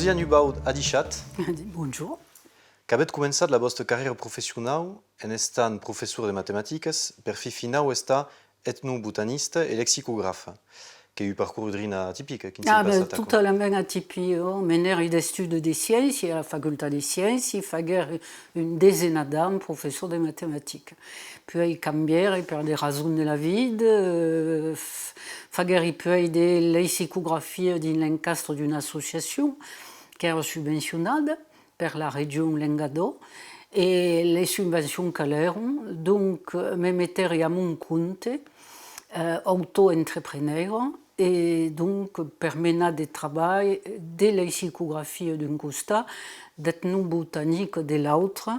Luzia Nubaud Adichat, Bonjour. qu'avait començat la vostra carriera professional en estant professor de matematiques, per fi finau esta etnobotanista e lexicografa, che è un parcours atypique, qui ne s'est passat Tutta la même atypie. Meneur d'études des sciences, à la faculté des sciences, il faguer une dizaine d'années professeur de mathématiques. Puis il cambiare per des raisons de la vie, faguer puis de lexicographie dans l'encastre d'une association qui est subventionnée per la région Lengado, et les subventions qu'elles donc me mettere à mon compte, auto-entrepreneur, et donc per mener de travail de lexicographie d'un costat, d'ethnobotanique de l'autre,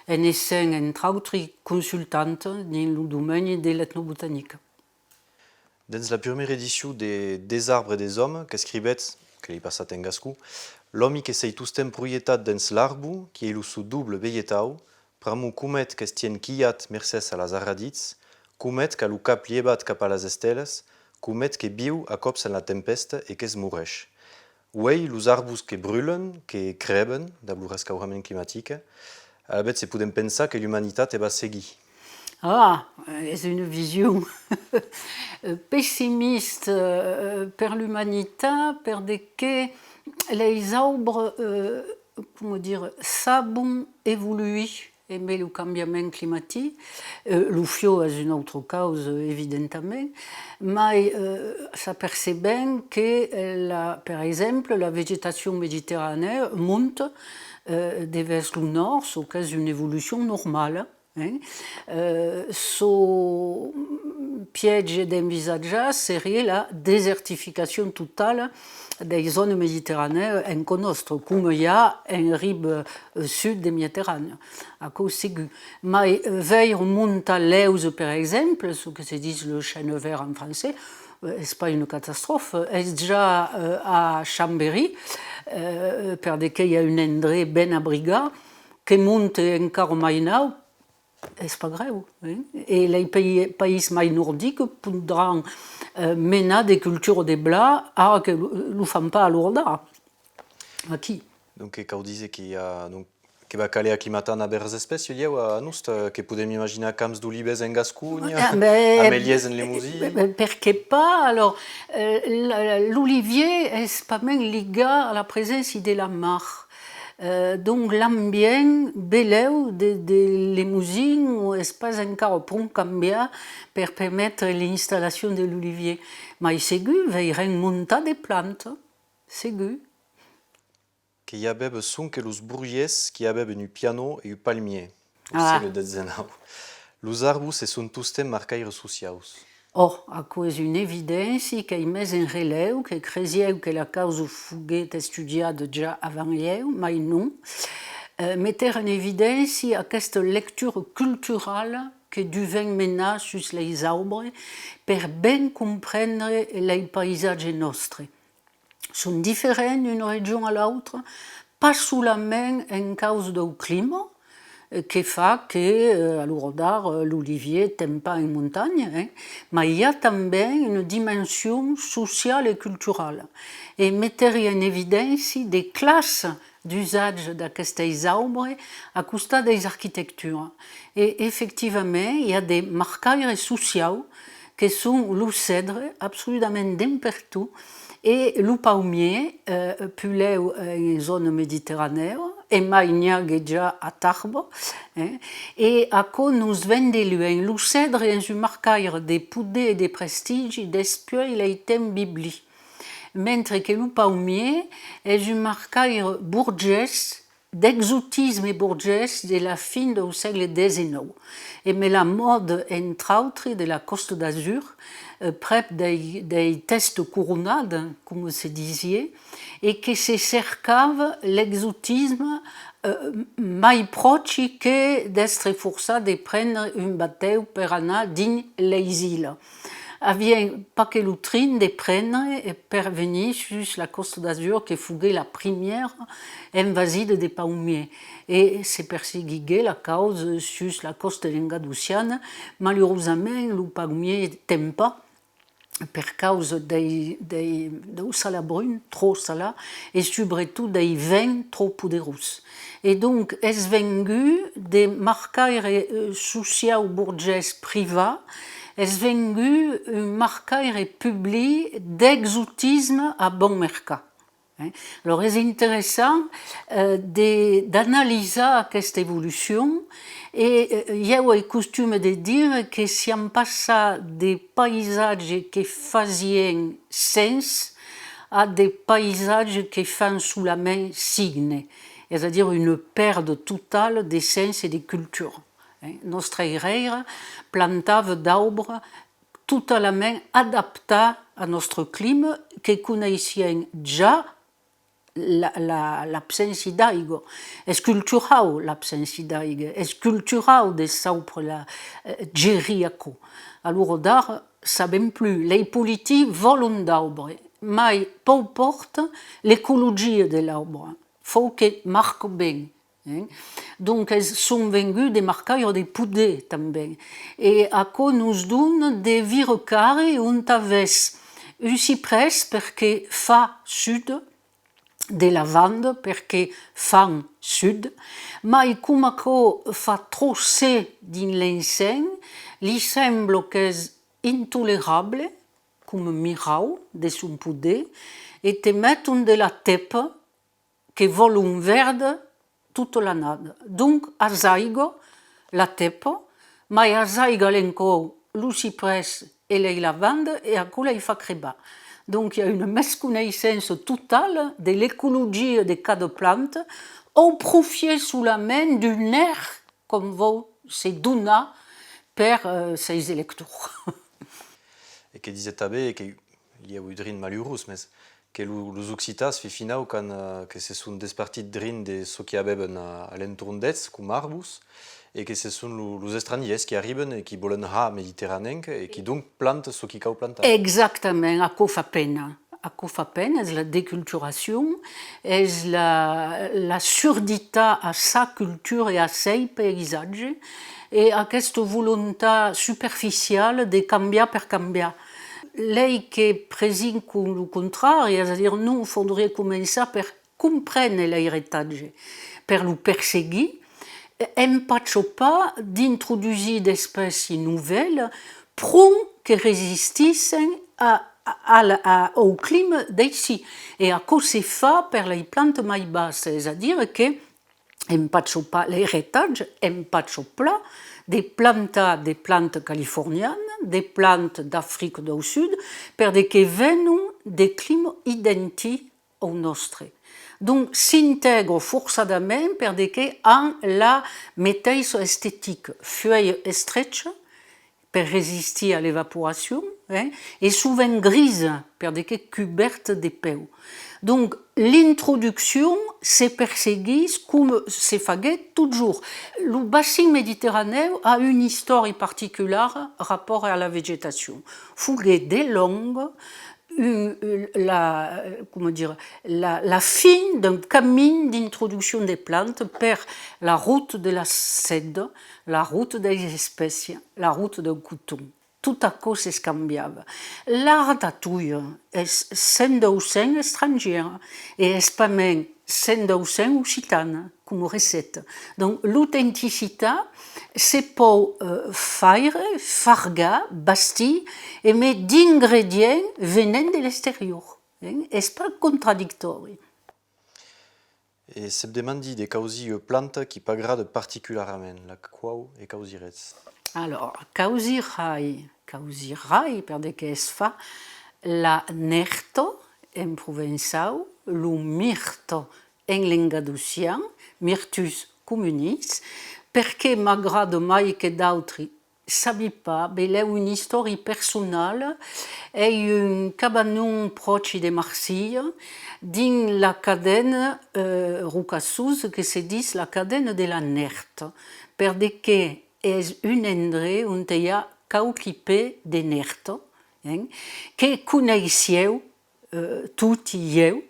en essent entre autres consultante dans le domaine de l'ethnobotanique. Dans la première édition des arbres et des hommes, qu'escrivait, que l'y passat en gascou, l'homme que sei tustem proietat dans l'arbre, qui est le sous double vegetau, pramu cumet qu'estien quillat mercès a las arradits, cumet qu'a lu cap liebat cap a las esteles, cumet que viu a cops en la tempesta et qu'es mureix. Uei, los arbres que brûlen, que creben, d'ab le rescaurament climatique, a la bête se podem pensar que l'humanitat va seguir. C'est une vision pessimiste per l'humanité, per de que les arbres, comment dire, savent évoluer mais le changement climatique. Le fio est une autre cause, évidemment, mais ça perçoit bien que, par exemple, la végétation méditerranéenne monte vers le nord, ce qui est une évolution normale. Ce piège d'envisager serait la désertification totale des zones méditerranéennes en conostre, comme il y a en rive sud de Méditerranée, à cause ségu. Mais vers Montaleuse, par exemple, ce que se dit le chêne vert en français, n'est pas une catastrophe, est déjà à Chambéry, per de qu'il y a un endroit ben abrigat, qui monte encore maintenant. C'est pas grave. Et les pays plus nordiques pourront mener des cultures de blé que ne font pas à Lourdes. Aquí. Donc, quand on disait qu'il y a que va caler acclimatant à des espèces, il y a à nous que podem imaginer camps d'olives en Gascogne, améliès en Limousin. Pourquoi pas? Alors, l'olivier est pas même lié à la présence de la mer. Donc l'ambient beleu de Limousin n'est pas encore pour cambier pour permettre l'installation de l'olivier. Mais c'est sûr, il y a une montée de plantes. C'est sûr. Qu'il y a besoin que les bourgeois qui avaient un piano et un palmier au siècle XIX. Les arbres se sont tous marqués sociaux. À cause d'une évidence qu'il met en relève, que creusieu que la cause fouguet étudiée déjà avant hier, mais non. Mettre en évidence cette lecture culturelle que devient mener sur les arbres pour bien comprendre les paysages nostres. Sont différents d'une région à l'autre, pas seulement en cause du climat, qui fait que, à Lourdes, l'olivier n'aime pas une montagne, mais il y a aussi une dimension sociale et culturelle. Et mettre en évidence des classes d'usage de ces arbres à cause des architectures. Et effectivement, il y a des marqueurs sociaux qui sont le cèdre, absolument d'important, et le palmier, poulet en zone méditerranéenne, et maïnia déjà à Tarbes, et à quoi nous vendons le cèdre est un marqueur de poudre et de prestige d'esprit les thèmes bibliques, mentre que le palmier est un marqueur bourgeois d'exotisme bourgeois de la fin du siècle XIX. Et mais la mode, entre autres, de la Côte d'Azur, près des tests couronades, comme se disait, et que se cercave l'exotisme mai proche que d'être forcé de prendre un bateau pour aller dans les îles. Avait pas que le train de prendre et parvenir sur la Côte d'Azur qui fut la première invasie des palmiers. Et c'est perségué la cause sur la côte languedocienne. Malheureusement, le palmier n'aime pas per causa do sala brun, trop sala, e sobretot dei vents trop poderós. E donc és vengu de marcaire social burgès privat, és vengu un marcaire public d'exotisme a bon mercat. Alors és interessant d'analitzar aquesta evolució e jo he costum de dir que si hem passat de paisatges que fazien sens a des paisatges que fan solament signe, és a dir, une perte totale de sens et de culture. Nostra herrera plantava d'arbres totalment adaptats a nostre clima que coneixien ja l'absència d'aigua. És cultural l'absència d'aigua, és cultural de saupre la geriaco. Alors d'ara sabem plus. Les politiques volen d'arbres, mai peu importa l'ecologia de l'arbre. Faut que marque ben. Donc són venguts de marcaires de poder també. E aquò nos dona de vircare on avès un ciprès perquè fa sud, de lavanda perché fan sud, ma com aquò fa trop sé din l'enseny, li sembla que és intolerable, com mirau de son poder, e te meton de la tepa que vol un verde tota l'annada. Donc, asaiga la tepa, ma asaiga l'encor lo ciprès e la lavanda e aquò la fa crebar. Donc il y a une mesconnaissance totale de l'écologie de cada plante au profit solament d'un air com vol se donar per ses electors. Et que disait també que il y a eu drin malheureux, mais que los occitats fi finau que se sont despartit drin de so qui abeben a l'entorn d'ets, com arbus, et que ce sont los estrangers qui arriben et qui volen ha méditerranenc et qui donc plantent ce qui cau plantat. Exactement, aquò fa pena. Aquò fa pena, és la deculturació, és la surdità a sa cultura e a sei paisatge e aquesta voluntat superficial de canviar per canviar. Lei que presenta el contrari, és a dir, non, faudrait començar per comprendre l'heritatge, per lo perseguir, hem pas d'introduire d'espècies nouvelles prou que resistissen au clima d'ici. Et à cause se fa per les plantes mai basses, c'est-à-dire que hem pas l'héritage, hem pas des plantes californiennes, des plantes d'Afrique du Sud, per que venen des climats identiques au nostre. Donc s'intègre forçadament per que han la mateixa estètica, feuilles estretges per resistir a l'evaporació et souvent grises per que cobertes de peu. Donc l'introduction se perseguit comme se faguait toujours. Le bassin méditerranéen a une histoire particulière rapport à la végétation. Fouguet des longues, la fin d'un chemin d'introduction des plantes per la route de la seda, la route des espèces, la route d'un coton. Tout à coup se canviava. La ratatouille és 100% estrangera et és pas même 100% occitana com receta. Donc l'authenticità se peut faire, fargar, bastir, mais d'ingrédients venant de l'extérieur. És pas contradictori. Et se demandi de causi planta qui pagrade particularment, la quau e causirets. Alors, causirai perché es fa la nerto en provençal, lo mirto en l'engadusian, Myrtus communis, perché m'agrada mai che d'autri sabi pas, belè una storia personale, è un cabanon proche de Marsiglia, din la cadena Rucassus, che se dis la cadena de la Nerta, perché és un endret on hi ha cauquipé de Nerta, que coneixieu, tot i eu,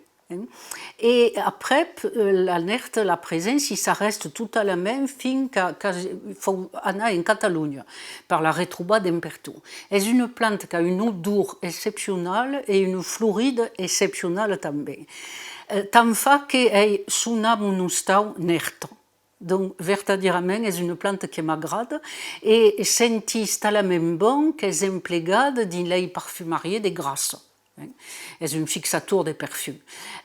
Et après, la nerte, la présence, ça reste tout à la même fin en Catalogne, par la retrouba d'Emperto. C'est une plante qui a une odeur exceptionnelle et une floride exceptionnelle aussi. Tant fa qu'elle sona mon stau nerto. Donc, verdaderament, c'est une plante qui m'agrade et sentis tellement bon qu'elle est emplegada dans les parfumeries de Grasse. C'est un fixateur de parfum.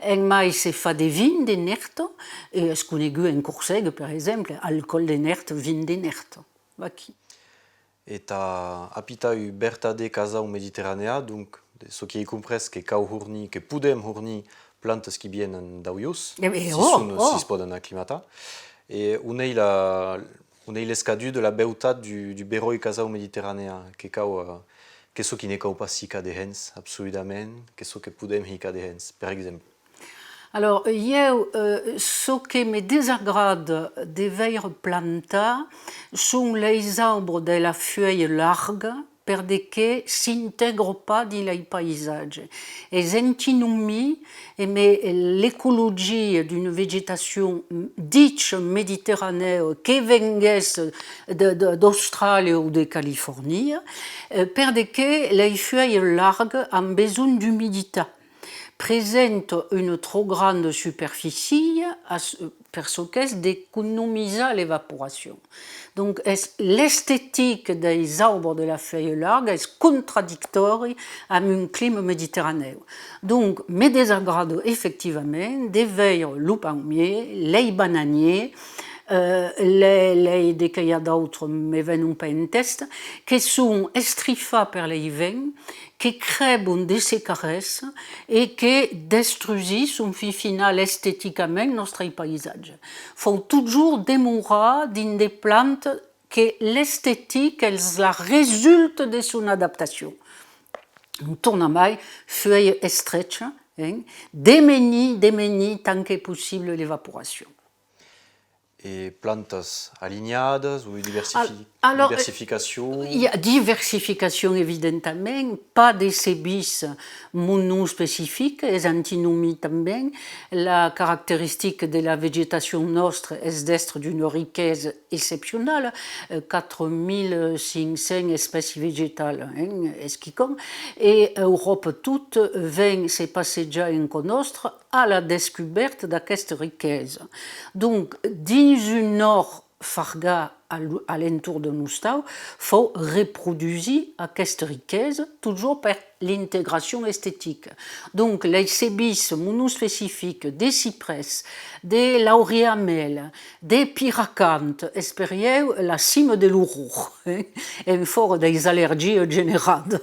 En mai se fa de vin de nerto, et es conegut en Corseg, par exemple, alcool de nerto, vin de nerto. Aquí. Eta apita berta de casa au Mediterranea, donc ce qui est compris que cau hurni, que pudem hurni plantes qui viennent d'Auyus, si si poden acclimata. Et unei l'escadu de la beutat du beroi casa au Mediterranea, que cau que ce qui n'est pas si de hens, absolument, que ce que pudem hica de hens, par exemple. Alors, ce qui me désagrade des veilles plantas sont les arbres de la feuille large, parce qu'ils ne s'intègrent pas dans les paysages. Ils antinomient, mais l'écologie d'une végétation dite méditerranéenne qui vient d'Australie ou de Californie, parce que les feuilles larges ont besoin d'humidité. Présente une trop grande superficie parce qu'elle d'économiser l'évaporation. Donc l'esthétique des arbres de la feuille large est contradictoire avec un climat méditerranéen. Donc, me désagrade effectivement des veilles le palmier, les bananiers, les qu'il y a d'autres, mais venons pas en test, qui sont estrifats par les vents, qui créent des sécaresses et qui détruisent son final esthétiquement notre paysage. Il faut toujours démontrer dans des plantes que l'esthétique elle la résulte de son adaptation. On tourne à maille, feuilles étroites, démenies tant que possible l'évaporation. Et plantas alignades ou diversification? Il y a diversification évidemment, pas de sébis monospécifiques, les antinomies aussi. La caractéristique de la végétation nostre est d'être d'une richesse exceptionnelle, 4500 espèces végétales, et Europe toute vient se passer déjà en nostre à la découverte de cette richesse. Donc, dans une nord farga à l'entour de nous, il faut reproduire cette richesse toujours par l'intégration esthétique. Donc, les sébis monospécifiques, des cyprès, des lauriamelles, des pyracantes, espériez la cime de l'ourou, et fort des allergies générales.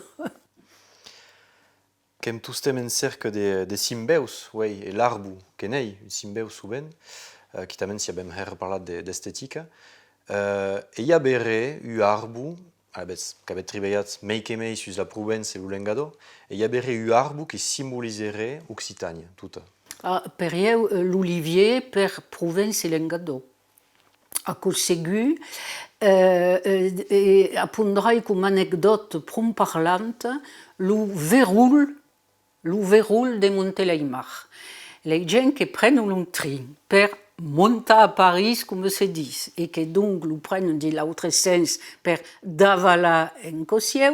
Kem toustem en cercle de simbeus, oui, et l'arbu, kenei, simbeus souvent, qui t'amène si abem her parlat d'esthétique. Et y a bere, arbu, qu'avait tribayat meikemei sur la Provence et l'Ulengado, et y a bere arbu qui symboliserait Occitanie, toute. Per l'Olivier, per Provence et l'Engado. A Cossegu, et apprendrai comme anecdote prom parlante, le verroul de Montélimar. Les gens qui prennent un train pour monter à Paris, comme se dit, et qui donc le prennent de l'autre sens pour d'Avala en Cossieu,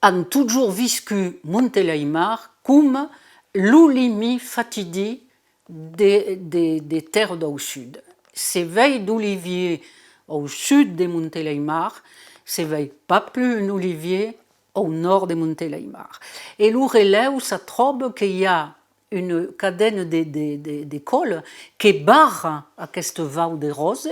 ont toujours vécu Montélimar comme l'oulimi fatigué des terres du sud. Ces veilles d'olivier au sud de Montélimar, ces veilles pas plus un olivier au nord de Montélimar. Et le relève, ça trouve qu'il y a une cadenne d'écoles qui barre à cette vallée de roses,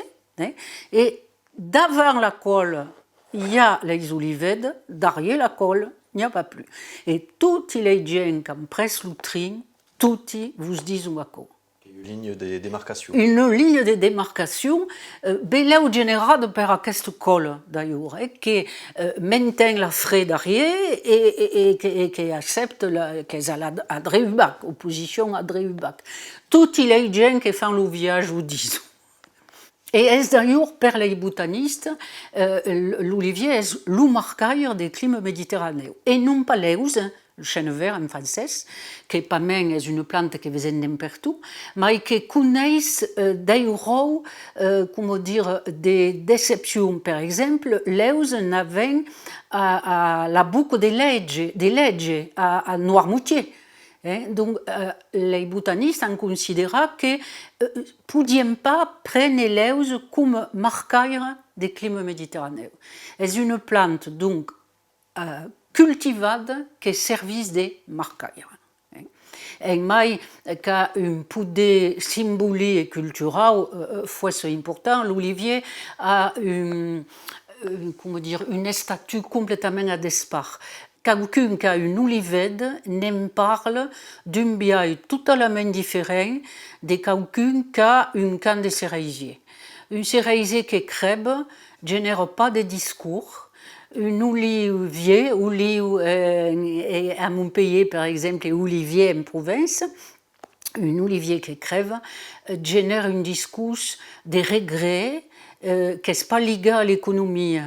et devant la colle, il y a les olivèdes, derrière la colle, il n'y a pas plus. Et tous les gens qui ont pris le train, tous vous disent à quoi. Une ligne de démarcation. Une ligne de démarcation, belle générale par cette colle d'ailleurs, qui maintient la frais derrière et qui accepte qu'elle a à Dreubac, opposition à Dreubac. Tous les gens qui font le voyage vous disent. Et d'ailleurs, pour les botanistes, l'olivier est le marqueur des climats méditerranéens. Et non pas les le chêne vert en français, que pas même est une plante qui vient partout, mais qui connaît des rôles, comment dire, des déceptions. Par exemple, les n'avaient à la boucle des leggi à Noirmoutier. Donc, les botanistes ont considéré que ne pouvions pas prendre les comme marqueur des climats méditerranéens. C'est une plante donc cultivée qui service des marqueurs. Et mai qu'a un poude symbolique et culturel c'est important. L'olivier a comment dire, une statue complètement à départ. Quelqu'un qui a une olivette n'en parle d'un biais totalement différent de quelqu'un qui a un camp de cerisier. Un cerisier qui crève ne génère pas de discours. Un olivier, à Montpellier par exemple, et olivier en province, un olivier qui crève génère un discours de regret qui n'est pas lié à l'économie.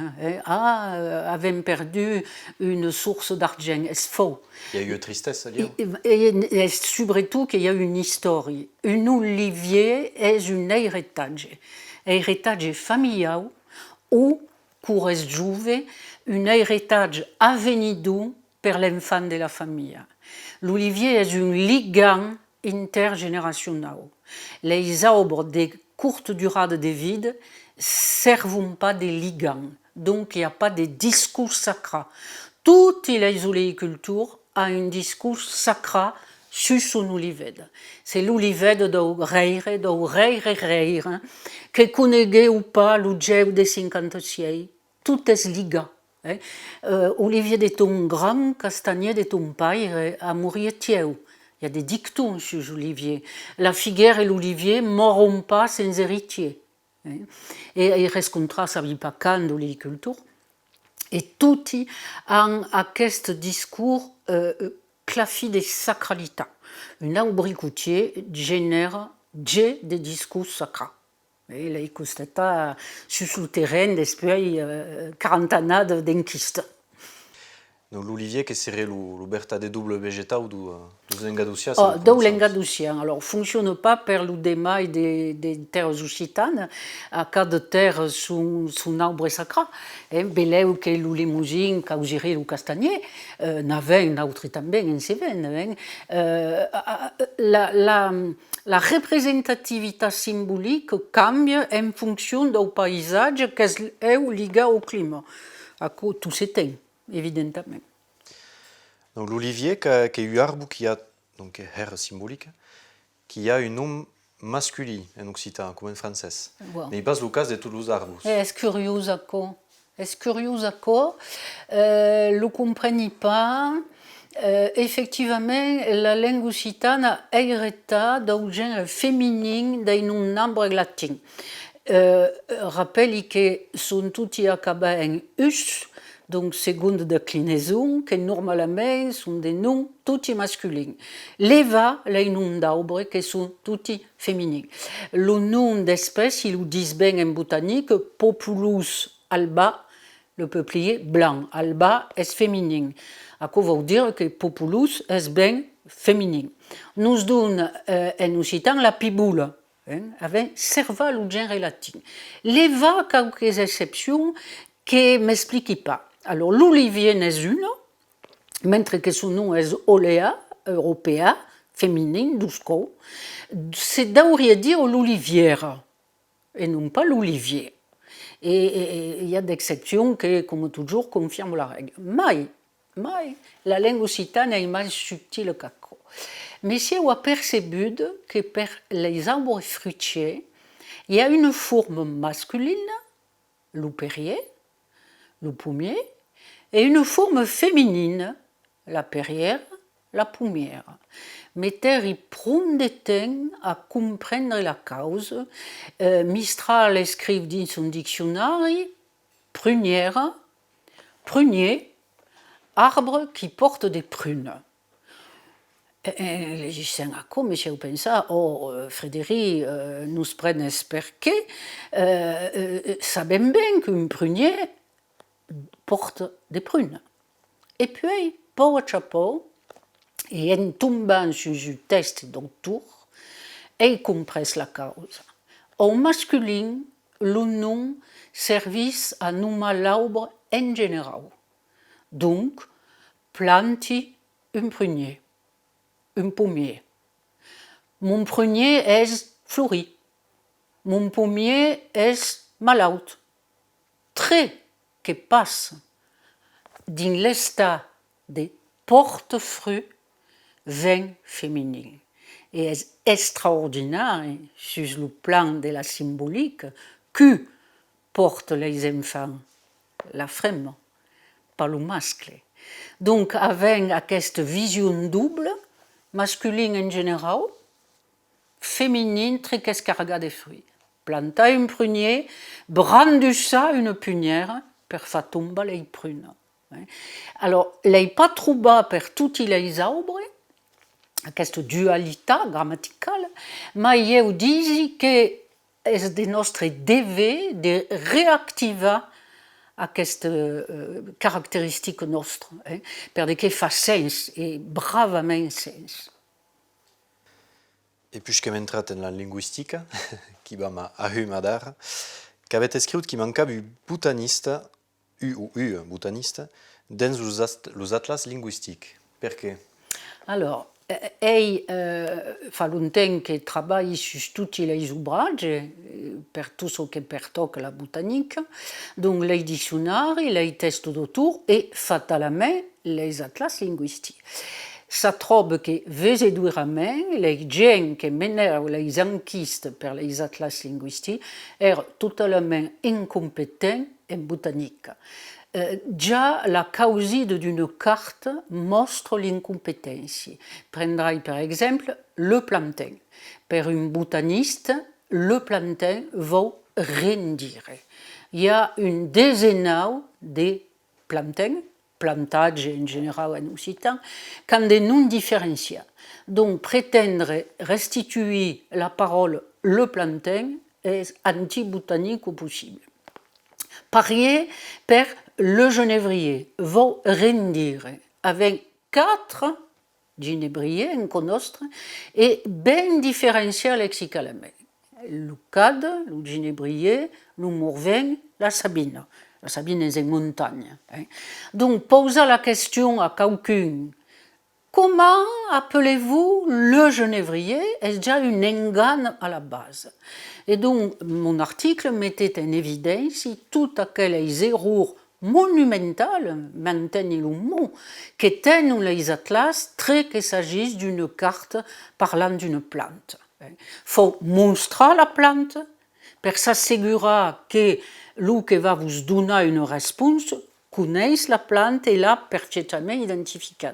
Avons perdu une source d'argent, c'est faux. Il y a eu tristesse à lire. Et surtout qu'il y a une histoire. Un olivier est un héritage familial ou, pour les jeunes, un héritage avvenido per l'enfant de la famille. L'olivier est un ligand intergénérationnel. Les arbres de courte durée de vie ne servent pas de ligands, donc il n'y a pas de discours sacré. Toutes les oléicultures ont un discours sacré sur son olivette. C'est l'olivette d'Oreire, que connaît ou pas le Dieu de 56. Tout est lié. Olivier de ton grand, castagnier de ton père, a mourir tiède. Il y a des dictons sur l'olivier. La figuière et l'olivier ne mourront pas sans héritier. Et il reste contre ça, il n'y a pas qu'un d'oléiculture. Et tout ont ce discours clafi de sacralité. Un abricotier génère des discours sacrés. Et là, il constate sur le terrain depuis 40 ans d'enquiste. Donc l'olivier, que serait l'ouberta de double végétal ou du Engaducia? Do l'Engaducia. Alors, fonctionne pas per l'udema des terres occitanes, à cas de terre sous arbre sacré. Beleu que l'oulimousin, causerie ou castagnier, n'avait un autre também en Cévennes. La représentativité symbolique cambie en fonction du paysage qui est lié au climat. À cause de tous ces thèmes. Évidemment. Donc l'olivier, qui est un arbre qui a, donc air symbolique, qui a un nom masculin en occitan, comme en français. Wow. Mais il passe le cas de tous les arbres. Est-ce curieux à quoi? Le comprenez pas. Effectivement, la langue occitane a hérité d'un genre féminin d'un nombre latin. Rappelez que sont tous acabés en us. Donc, seconde déclinaison, que normalement sont des noms tous masculins. L'Eva, les noms d'arbres, qui sont tous féminins. Le nom d'espèce, il dit bien en botanique, Populus alba, le peuplier blanc. Alba est féminin. À quoi veut dire que Populus est bien féminin. Nous donne en occitan la piboule, avec serva le genre latin. L'Eva, quelques exceptions qui ne m'expliquent pas. Alors, l'olivier n'est une, même que son nom est Olea, européa, féminine, d'usco. C'est d'ailleurs dire l'olivière, et non pas l'olivier. Et il y a des exceptions qui, comme toujours, confirment la règle. Mais la langue occitane est moins subtile que ça. Mais si on a perçu que pour les arbres fruitiers, il y a une forme masculine, le perrier, le pommier, et une forme féminine, la perrière, la pommière. Metter y prend des temps à comprendre la cause. Mistral écrit dans son dictionnaire prunière, prunier, arbre qui porte des prunes. Les gens à quoi, monsieur, pensent, Frédéric, nous prenons perché, savons bien qu'un prunier porte des prunes. Et puis, pour le chapeau, Et en tombant sur un test d'auteur, il compresse la cause. Au masculin, le nom service à nommer l'arbre en général. Donc, planti un prunier, un pommier. Mon prunier est fleuri. Mon pommier est malade. Trait qui passe dans l'état de porte-fruits vin féminin. Et est extraordinaire sur le plan de la symbolique que portent les enfants, la femme, pas le mascle. Donc, avec cette vision double, masculine en général, féminine, très escargot de fruits. Planta un prunier, brandussa une punière per fa tomber les prunes. Alors, les pas trouba per tutti les arbres, aquesta dualitat grammaticale, ma io disi che è del nostro deve de reactivar aquesta caracteristica nostra, perché fa sens, e bravament sens. Et puisque m'entrat en la linguistique, qui va m'a ahumadar, qu'avait écrit qu'il manquait un botaniste, botaniste, dans les atlas linguistiques. Pourquoi? Alors, ei fa longtemps que travaille sur tutti les ouvrages, per tout ce que pertoca la botanique, donc les dictionnaires, les tests d'auteur et fatalement les atlas linguistiques. Ça trouve que vesedurament les gens qui menèrent les enquêtes per les atlas linguistiques erano totalement incompétents en botanique. Già la causide d'une carte montre l'incompétence. Prendrai par exemple le plantain. Per un botaniste, le plantain va rendir. Il y a une dizaine de plantains, plantage en général en occitan, quand des noms différenciés. Donc prétendre restituer la parole le plantain est anti-botanique au possible. Parier per le genévrier va rendir avec 4 genévriers en conostre et bien différenciés lexicalement. Le cade, le genévrier, le morvain, la sabine. La sabine est en montagne. Donc, poser la question à quelqu'un, comment appelez-vous le genévrier, est déjà une engane à la base. Et donc, mon article mettait en évidence toutes aquelles erreurs monumentales, maintenant le mot, que tiennent les atlas, très qu'il s'agisse d'une carte parlant d'une plante. Il faut montrer la plante pour s'assurer que l'un qui va vous donner une réponse connaît la plante et l'a parfaitement identifiée.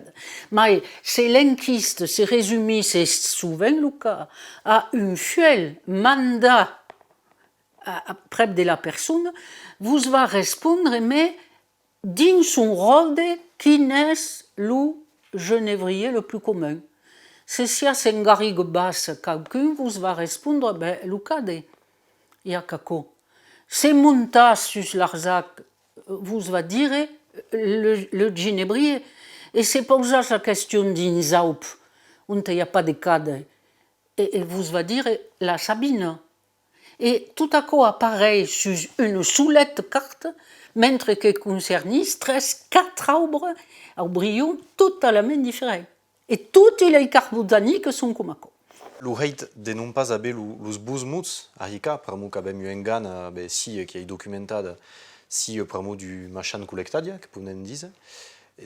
Mais si l'enquête se résume, c'est souvent le cas, à un seul mandat près de la personne, vous va répondre, mais dans son rôle, qui est le genévrier le plus commun. Si c'est un garrigue basse quelqu'un, vous va répondre, ben, le cade, il y a caco. Si monta sur l'arzac, vous va dire le genévrier. Et c'est pour ça la question d'une zaup, où il n'y a pas de cade. Et vous va dire la sabine. Et tout à coup apparaît sur une soulette carte, mentre que concernent 4 arbres, arbres totalement différents. Et toutes les cartes botaniques sont comme ça. Le reit de non pas haver los busmuts, arica, pramo que avem engan, si qui est documenté, si pramo du machan collectadia, que ponen dire,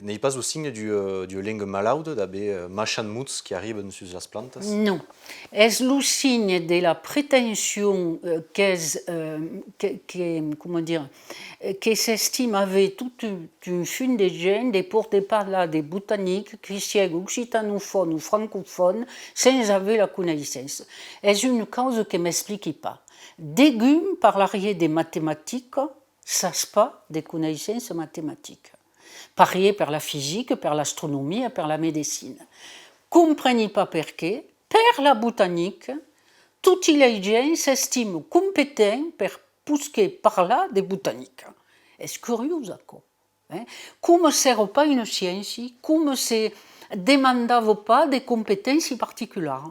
n'est pas au signe du langue malaude d'aber machan muts qui arrivent sur les plantes. Non, est le signe de la prétention que s'estime avec toute une fin de gens de porter par là des botaniques qui siègent occitanophones ou francophones sans avoir la connaissance. C'est une cause qui ne m'explique pas. Dégume par l'arrière des mathématiques, ça se passe des connaissances mathématiques. Pareil par la physique, par l'astronomie et par la médecine. Comprenez pas pourquoi, par la botanique, tous les gens s'estiment compétents pour pousser par là des botaniques. C'est curieux, ça. Comme ce n'est pas une science, comme c'est demandava pas des compétences particulières.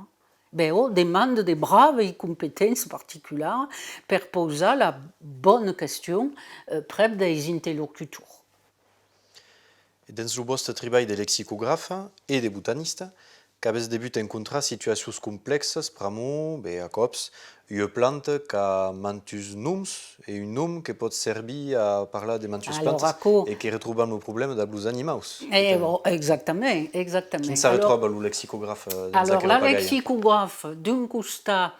Ben, on demande des braves compétences particulières pour poser la bonne question près des interlocuteurs. Dans le vostre treball de lexicographe et de botaniste, qu'avez debut encontrar situacions complexes pramo, a cops, une plante qui a mantus noms et un nom qui peut servir à parler de mantus plantes et qui retrouve nos problèmes d'abus animaux. Exactement, exactement. Qui ça retrouve le lexicographe alors, la lexicographe, d'un costat,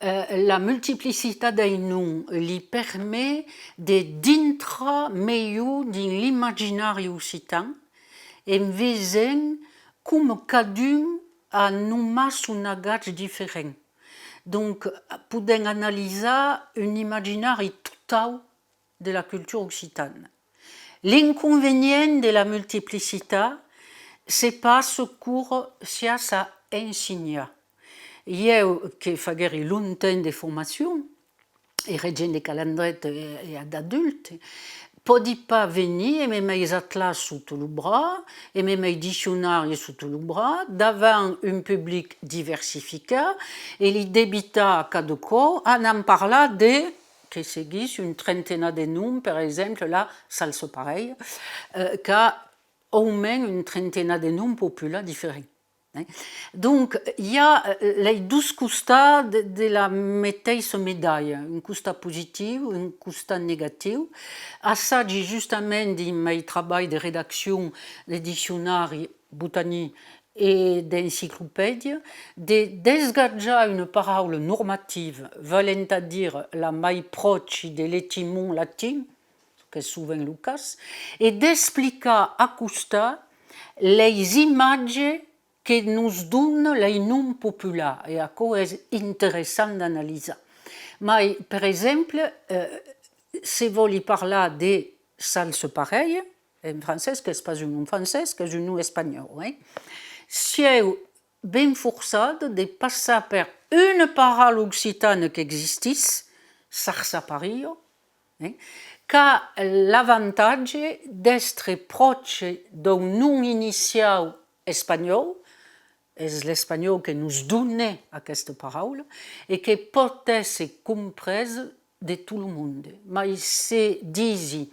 la multiplicité des noms lui permet de d'entrer mieux dans l'imaginaire occitan en voyant comme chacun a nommé un agage différent. Donc, pouvons analyser un imaginaire total de la culture occitane. L'inconvénient de la multiplicité, c'est pas ce cours si ça enseigner. Io che fagherei longtemps de formation et régent des calendrettes et d'adultes, podi pas venir et me mes atlas sous le bras et mes dictionnaires sous le bras devant un public diversifié et li debita a cada co en parla de que seguisse une trentaine de noms, par exemple là salse pareil, qu'a au moins une trentaine de noms populaires différents. Donc, il y a les 12 costats de la médaille, un constat positif, un constat négatif. À ça, j'ai justement dans mes travaux de rédaction des dictionnaires botaniques et d'encyclopédies, de désgager une parole normative, veulent dire la mai proche de l'étymon latin, que est souvent le cas, et d'expliquer à constat les images que nous donnent les noms populaires et à quoi est intéressant d'analyser. Mais, par exemple, si vous voulez parler de salse pareille, en français, que ce n'est pas un nom français, que c'est un nom espagnol, hein? C'est bien forcé de passer par une parole occitane qui existe, sarsa parillo, hein, qui a l'avantage d'être proche d'un nom initial espagnol, c'est l'espagnol qui nous donne à cette parole et qui peut être comprise de tout le monde. Mais c'est dit,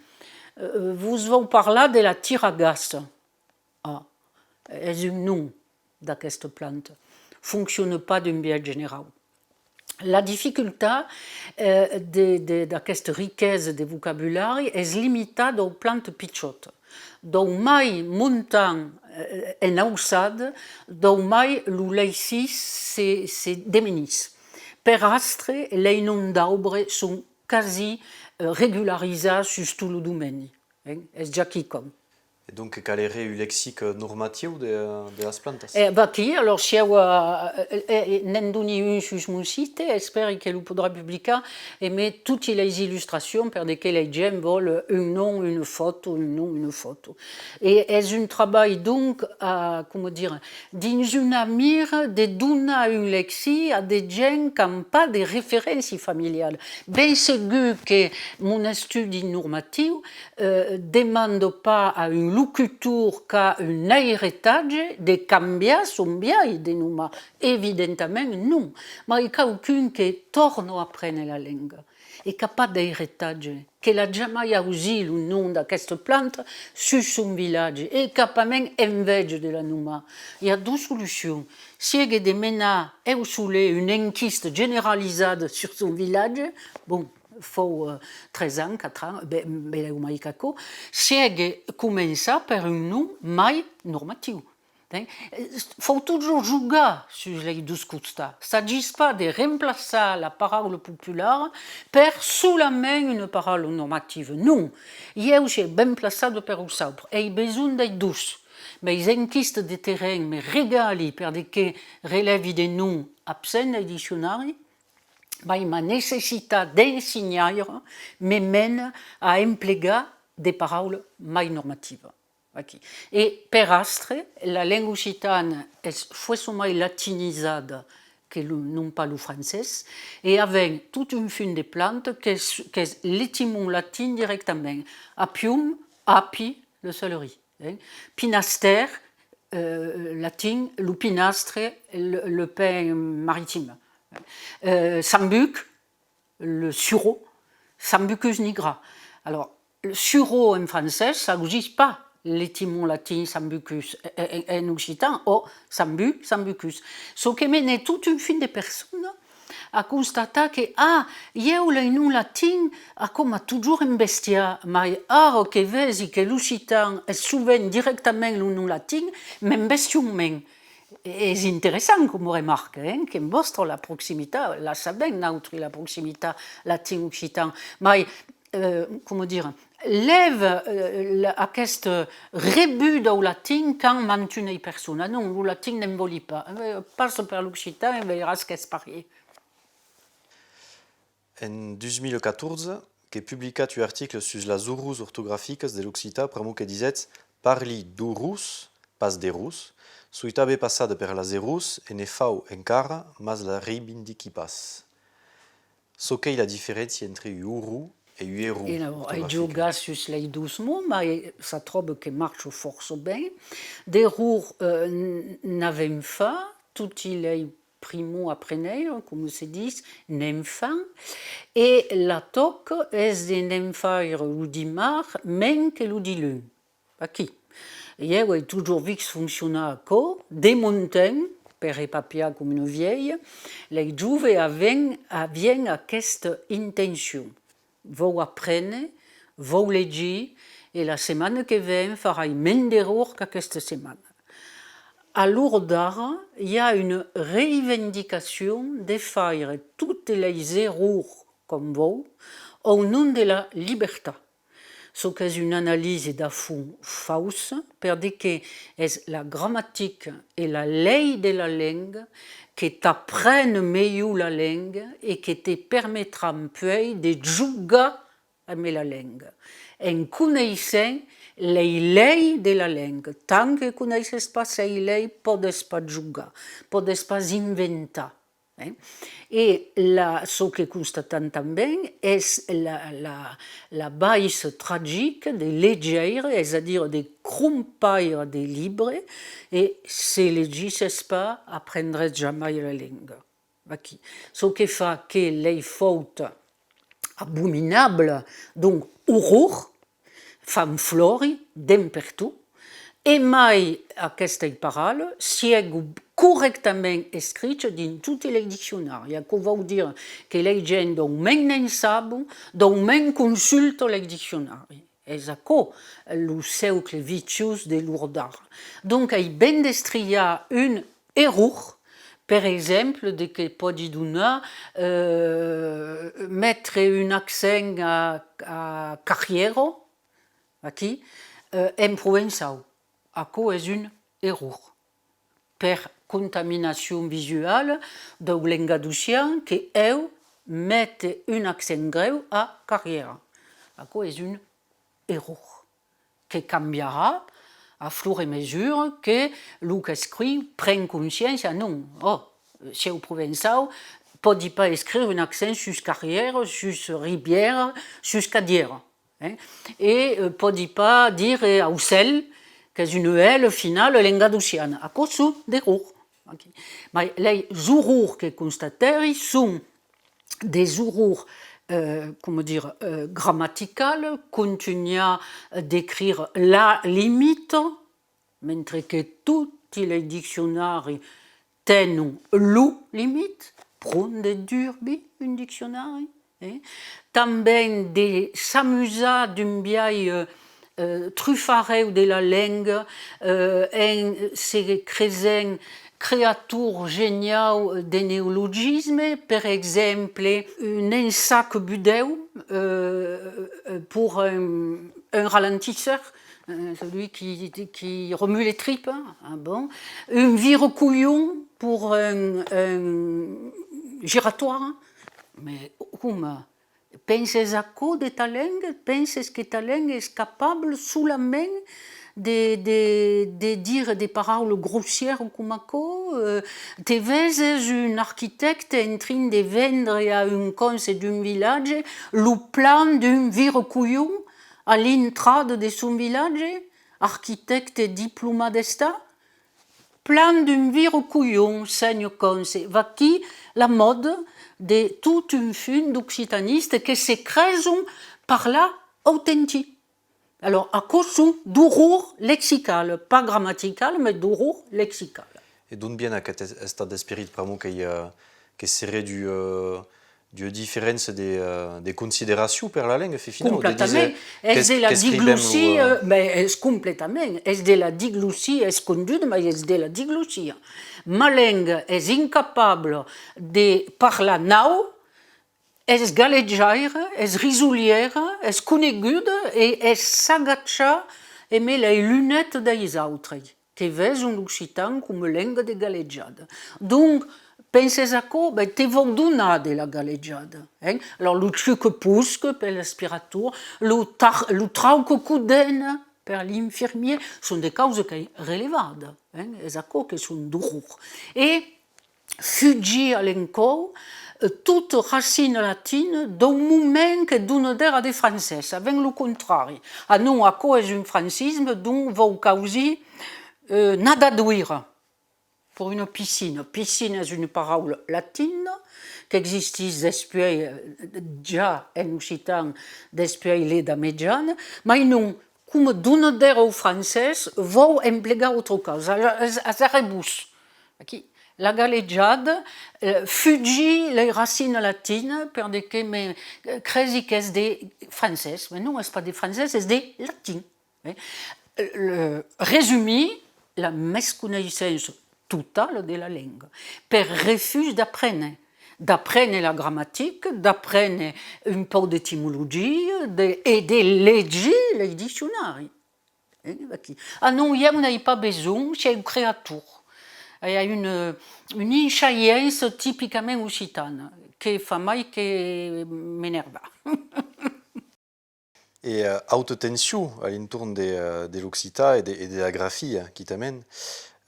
vous allez parler de la tiragasse. Ah, c'est un nom de cette plante. Ne fonctionne pas d'une manière générale. La difficulté de cette richesse de vocabulaire est limitée aux plantes pichotes. Donc, mai montant en alçade, donc mai l'ouleicis c'est déminis. Per astre, les noms d'arbres sont quasi régularisés sur tout le domaine. C'est déjà qui comme. Et donc, quel est le lexique normatif de las plantas? Qui, alors, si vous n'en donnez une sur mon site, j'espère que vous pourrez publier et mettre toutes les illustrations pour lesquelles les gens veulent un nom, une photo, un nom, une photo. Et c'est un travail donc, comment dire, dans une mire de donner un lexique à des gens qui n'ont pas de références familiales. Bien sûr que mon étude normative ne demande pas à une locutor qu'a un héritage de cambiar son biais de noms. Évidemment, non. Mais il y a quelqu'un qui torne à apprendre la langue et qui n'a pas d'héritage, qui n'a jamais usé le nom de cette plante sur son village et qui n'a pas même envie de la nommer. Il y a deux solutions. Si il de mener une enquête généralisée sur son village, bon, faut 13 ans, 4 ans, c'est commencer par un nom mai normatif. Il faut toujours jouer sur les deux constats. Il ne s'agit pas de remplacer la parole populaire par seulement une parole normative. Non, il y a aussi bien placé par ça. Et il y a besoin des deux. Mais les enquêtes de terrain, mais régalées par des qui relèvent des noms absents des dictionnaires, ma nécessité d'enseigner me mène à employer des paroles mai normatives. Okay. Et per astre, la langue occitane est forcément latinisée que non pas le français, et avec toute une fin de plantes qui est l'étymon latin directement. Apium, api, le céleri. Pinaster, latin, lupinastre, le pain maritime. Sambuc, le sureau, Sambucus nigra. Alors, le sureau en français, ça n'existe pas. L'étymon latin sambucus en occitan, o sambu, sambucus. Ce qui mène toute une file de personnes a constatar que eu le nom latin a com toujours un bestia, mais ara que vesi que l'occitan est souvent directement le nom latin, men bestiumment. És interessant com remarque, que en vostre la proximitat, la sabem nautri la proximitat latin-occitan, mais, com dire, lève aquest rebut del latin quand mantunei persona. Non, le latin n'en voli pas. Passe per l'occitan et veràs que és parier. En 2014, que publicat un article sur las urus ortogràfiques de l'occitan pramo que disets parli d'urus, pas de rus, suita be passada per las erus e ne fau encara, mas la reivindiqui pas. So qu'est la différència entre uru e eru Et il gioca sur les 12 mots, mais ça trouve que marche force bien. Des rours n'avaient pas, tout les primo apprenaient, comme se dit, n'enfants. Et la toque est des n'enfants l'udimar, même que l'udilun. Aquí. Et j'ai toujours vu que ça fonctionnait à quoi, des montagnes, per papia comme une vieille, les jeunes avaient cette intention. Vou apprendre, vou llegir, et la semaine que vient farai menys d'erreurs qu'aquesta setmana. À l'Urdara, il y a une revendication de faire toutes les erreurs comme vous au nom de la liberté. Ce qui est une analyse de fond fausse, parce que c'est la grammatique et la lei de la langue qui t'apprennent mieux la langue et qui te permettront puis de jouer avec la langue. En connaissant les leis de la langue, tant que ne connaissez pas ces leis, ne pouvez pas jouer, ne pouvez pas inventer. Et là, ce que constatons també est la base tragique de llegir, c'est-à-dire de crompir des livres, et si légisses pas, apprendrez jamais la langue. Aquí. Ce qui fait que les fautes abominables, donc horror, fan flori, d'impertu, et mai aquestes paraules siegu correctament escrites dans tous les dictionnaires. Il y a qu'on va dire que les gens dont même savent, dont même consultent les dictionnaires. Et c'est quoi le cercle vicieux de l'Urdara. Donc, il ben d'estria une erreur, par exemple, de que peut donner mettre un accent à carrière, aquí, en provençal. Això és une erreur per contaminació visual del lengadocian que heu mette un accent greu a carrière. Això és une erreur que canviarà a fur et mesure que el que escriu pren consciència. Non, si heu provençal, pot pas escrire un accent sur carrière, sur rivière, sur cadière. Et pot pas dire a ocel, que és une L finale lengadociana, a causa d'error. Mais les erreurs que constatez sont des erreurs grammaticales, continuent d'écrire la limite, mentre que tous les dictionnaires tenen la limite, prendre de durbi un dictionnaire. També de s'amuser d'un vieil truffareu de la langue en se creant créature géniale de néologisme, par exemple un ensac budeu pour un ralentisseur, celui qui remue les tripes, bon. Un vire-couillon pour un giratoire, mais comment? Penses à quoi de ta langue? Penses que ta langue est capable seulement de dire des paroles grossières comme ça? Tu ves un architecte en train de vendre à un conseil d'un village le plan d'un vire-couillon à l'entrée de son village? Architecte diplômé d'État? plan d'un vire couillon, saigne con, c'est qui la mode de toute une fune d'occitanistes qui s'écrasent par là authentique. Alors, à cause d'horreur lexical, pas grammatical, mais d'horreur lexical. Et d'où vient cet état d'esprit pour qui serait du différence des considérations per la langue, finalement. Completament. És de la diglossia, és completament. És de la diglossia, és conduit, mais és de la diglossia. Ma langue és incapable de parlar nau, és galetjaire, és risolière, és coneguda i és s'agatxa e met les lunettes dels autres, que ves un occitan com langue de galetjada. Donc, penses a quoi? Ben, te vont donar de la galetjada. Alors, le truc pusque per l'aspirateur, le trauc cuden per l'infirmier, sont des causes qui sont relevades. És a quoi que sont durs. Et fugir à l'encore, toute racine latine d'un moment que donne d'air à des Français, avec le contraire. Ah non, à quoi est un francisme dont va causer nada d'ouire pour une piscine. Piscine est une parole latine qui existe depuis déjà en occitan depuis l'Edda médiane, mais non, comme donne d'air aux Français, va emplegar autre chose, à rebus. La galetjada fugit les racines latines per de que me cresi que és des français, mais non, és pas des français, és des latins. Résumé, la mesconnaissance totale de la langue, per refus d'apprendre la grammatique, d'apprendre un peu d'étymologie et de llegir les dictionnaires. Ah non, il n'y a pas besoin, c'est une créature. Il y a une inchaillance typiquement occitane, qui fait mal, qui m'énerve. Et haute tension à l'entour de l'Occità et de la graphie qui t'amène.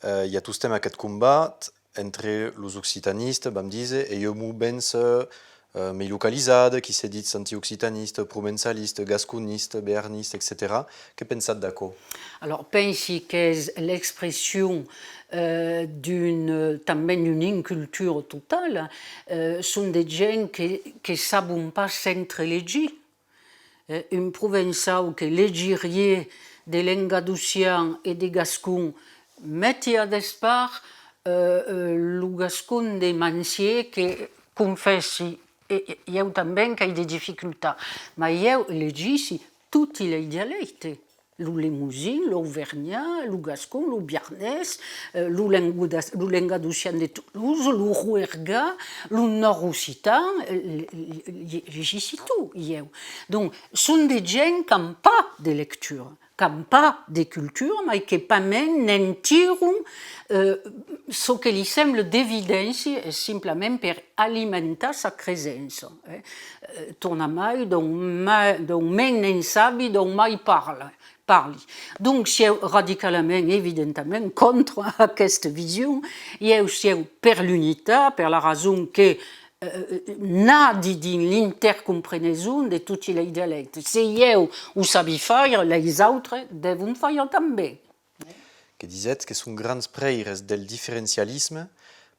Il y a tout ce thème à quatre combats entre les occitanistes, bam dise, et le mouvement mais localisade, qui s'est dit anti-occitaniste, provençaliste, gasconiste, béarniste, etc. Que pensez d'accord? Alors, pense que l'expression d'une inculture totale sont des gens qui ne savent pas s'entreleger. Un provençal qui légirait des languedociens et des gascons mettait à despart le gascon des manciers qui confesse il y a també que hi ha des difficultés. Mais il y a tous les dialectes. Le limousin, l'auvergnat, le gascon, le biarnès, le languedocien de Toulouse, le rouergat, le nord-occitan, j'y cite tout. Donc, ce sont des gens qui n'ont pas de lecture, qui n'ont pas de culture, mais qui pas même n'en tirent ce qui lui semble d'évidence, simplement pour alimenter sa présence. Torna mai, donc men n'en sabi, donc mai parle. Donc, c'est radicalement, évidemment, contre cette vision. Il y a aussi per l'unité, per la raison que n'a dit l'intercompréhension de tous les dialectes. Si vous savez faire, les autres doivent faire aussi. Que disait que son grand preires del différentialisme,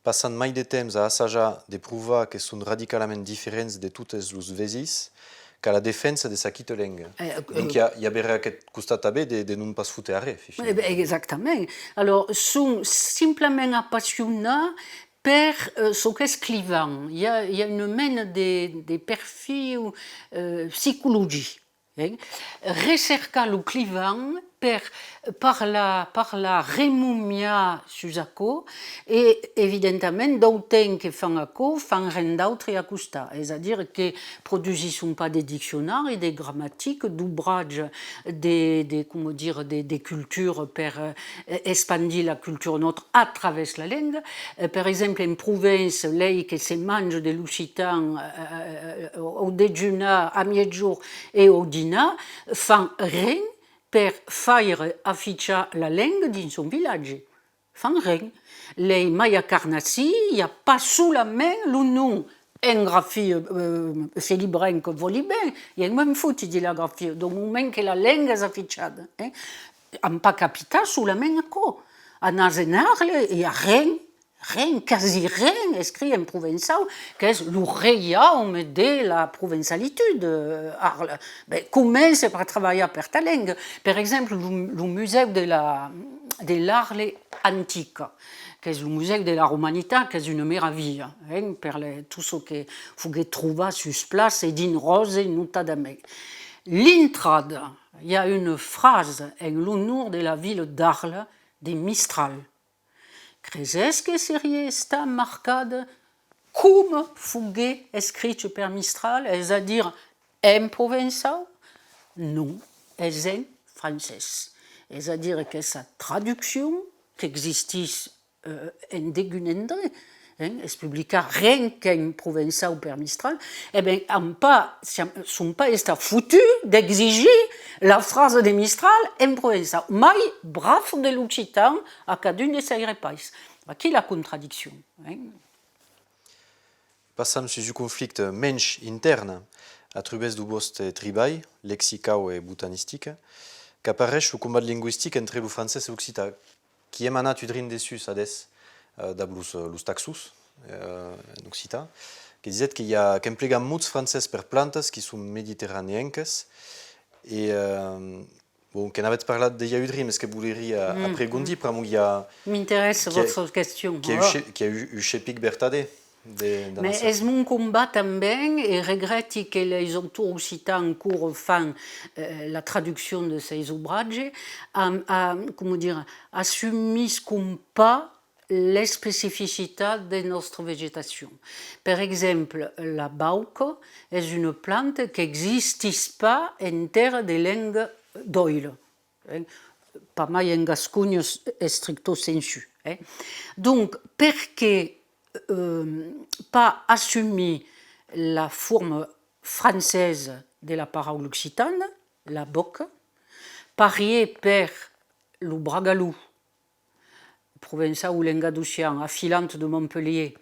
passant mai de temps à assager de prouver que sont radicalement différents de toutes les vesis, qu'à la défense de sa quitte langue. Donc il y a aquest costat també de non pas foutre arrêt. Exactement. Alors, sont simplement appassionnés per ce qu'escrivant. Il y a une mène de perfils psychologie. Recercar le clivant par la remumia susako et évidemment d'autant que fan ako fan ren d'autres à costa, c'est-à-dire que produisent pas des dictionnaires et des grammatiques d'ouvrage des cultures pour expandir la culture notre à travers la langue. Par exemple en province les qui se mange de l'occitan au déjeuner à mi-jour et au dîner fan ren per faire afficher la langue dans son village. Fan ren. Les Maya Carnassi, il n'y a pas sous la main le nom en graphie Félibrin que volit bien. Il y a même faute de la graphie. Donc, au moment que la langue est affichée, en pas capital sous la main à quoi? Anas en Arles, il n'y a rien, quasi rien écrit en provençal, qu'est le réaume de la provençalitude, Arles. Ben, commence par travailler per ta langue. Par exemple, le musée de l'Arles antique, qui est le musée de la Romanité, qui est une meraviglia, per tout ce que vous trouvez sur place, et d'une rose notadament. L'intrade, il y a une phrase en l'honneur de la ville d'Arles, de Mistral. Creses que seria esta marcada comme fugué écrit per Mistral, c'est-à-dire en provençal? Non, c'est en français. C'est-à-dire que sa traduction, qui existe en Degunendre, es publica rien qu'en provençal per Mistral, eh bien, sont pas estat foutus d'exiger la phrase de Mistral en provençal. Mai braf de l'occitan a cadun de ses repais. Aquí la contradiction. Passam sur le conflit mensch interne a través du bost tribal, lexical et botanistique, qu'apparaît le combat linguistique entre le français et l'occitan, qui émana tudrin dessus sades d'ablus los taxus en occitan, qui disait qu'il y a qu'un plegam mots français per plantes qui sont méditerranéenques et bon, qu'on avait parlé de Yaudry, mais ce que vous voulez après Gondi, pour moi, il y a. M'intéresse votre question. Qui a eu chez Pic Berthadet. Mais est-ce mon combat também et regrette que les auteurs occitans encore font la traduction de ces ouvrages comment dire, assumissent comme pas les spécificités de notre végétation. Par exemple, la bauque est une plante qui n'existe pas en terre de langue d'oil. Pas mal en Gascogne stricto sensu. Donc, pourquoi pas assumer la forme française de la parole occitane, la boque, parier per le bragalou, provençal ou languedocien, affilante de Montpellier,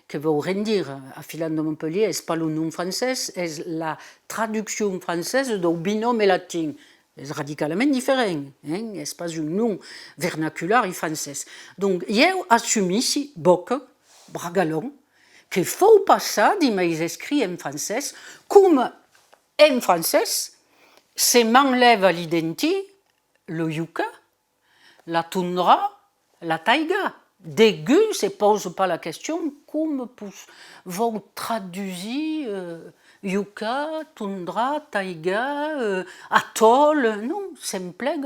que veut rien dire, affilante de Montpellier, ce n'est pas le nom français, c'est la traduction française du binôme latin. C'est radicalement différent, c'est pas un nom vernaculaire et français. Donc, il y a assumé ici, boque, bragalon, qu'il ne faut pas ça, dit mes écrits en français, comme en français, c'est m'enlève à l'identité le yucca, la toundra, la taïga. Dégu ne se pose pas la question comme vous traduisez yucca, toundra, taïga, atoll. Non, c'est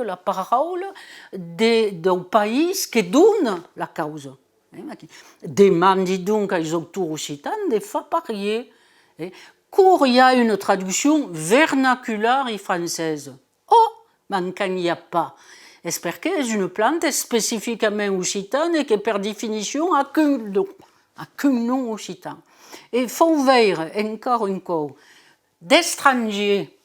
la parole d'un pays qui donne la cause. Demandez donc aux auteurs occitans de faire parier. Quand il y a une traduction vernaculaire et française, mais quand il n'y a pas, j'espère que c'est une plante spécifiquement occitane et qui, par définition, n'a qu'un nom occitan. Et il faut voir encore d'étrangers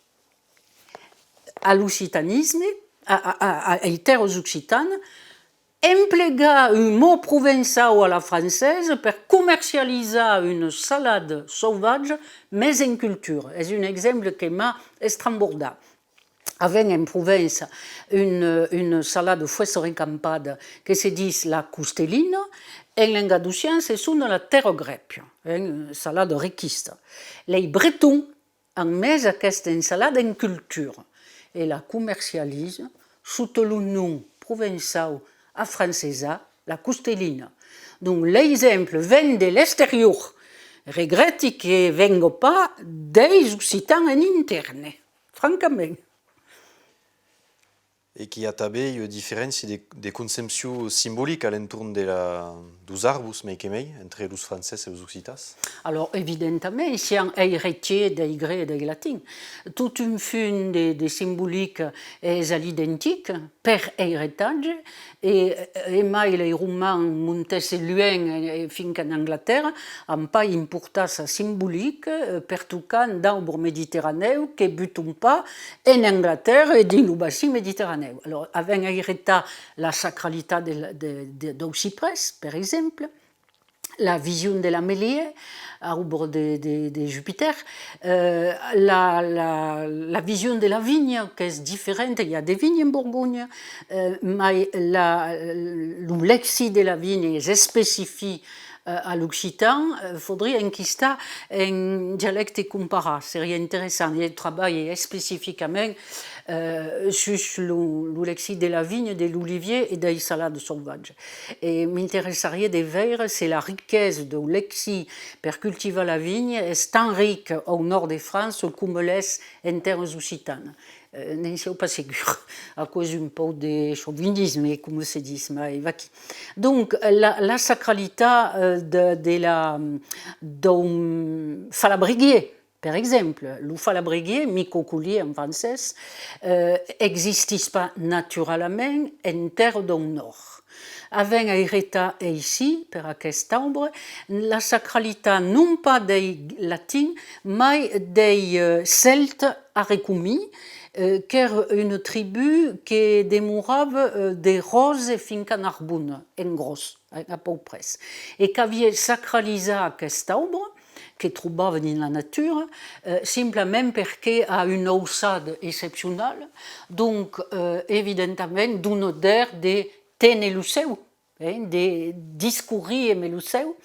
à l'occitanisme, à les terres occitanes, employer un mot provençal à la française pour commercialiser une salade sauvage, mais en culture. C'est un exemple qui m'a estrambordé. Avec en Provence une salade fouessée campade qui se dit la cousteline, en languedocien c'est sous la terre grecque, une salade riquiste. Les Bretons ont mis cette salade en culture et la commercialisent sous le nom provençal à francesa, la cousteline. Donc l'exemple vient de l'extérieur. Regrette qu'il ne vienne pas des Occitans en interne, francamente. Et qui a tabé une différence des conceptions symboliques à l'entour des arbres, entre les Français et les Occitans. Alors, évidemment, c'est un héritier des Grecs et des Latins. Toute une fune de symboliques est à l'identique, per héritage, et mai les Romains montaient loin fin qu'en Angleterre, n'ont pas importance symbolique, per tout cas d'arbres méditerranéens qui ne butent pas en Angleterre et dans le bassin méditerranéen. Alors, avec hérité la sacralité du cyprès, par exemple, la vision de la mélie, arbre de Jupiter, la vision de la vigne, qui est différente, il y a des vignes en Bourgogne, mais le lexique de la vigne est spécifique à l'occitan, il faudrait inquister un dialecte comparé, c'est intéressant. Il travaille spécifiquement sur le lexique de la vigne, de l'olivier et des salades sauvages. Et m'intéresserait de voir si la richesse du lexique pour cultiver la vigne est tant riche au nord de France comme l'est en terres occitanes. Ne suis pas sûre, à cause d'un peu de chauvinisme, comme se dit. Donc, la sacralité d'un falabriguier, par exemple, le falabriguier, micocoulier en français, n'existe pas naturellement en terre du nord. Avec Aireta et ici, per aquest arbre, la sacralité non pas des latins, mais des celtes arecumi, qui est une tribu qui demeurava des roses fins à Narbonne, en gros, à peu près, et qui avait sacralisé cet arbre, que trobava dans la nature, simplement parce qu'il a une haussade exceptionnelle, donc évidemment d'une odeur de tenir le seu, de discourir le seu,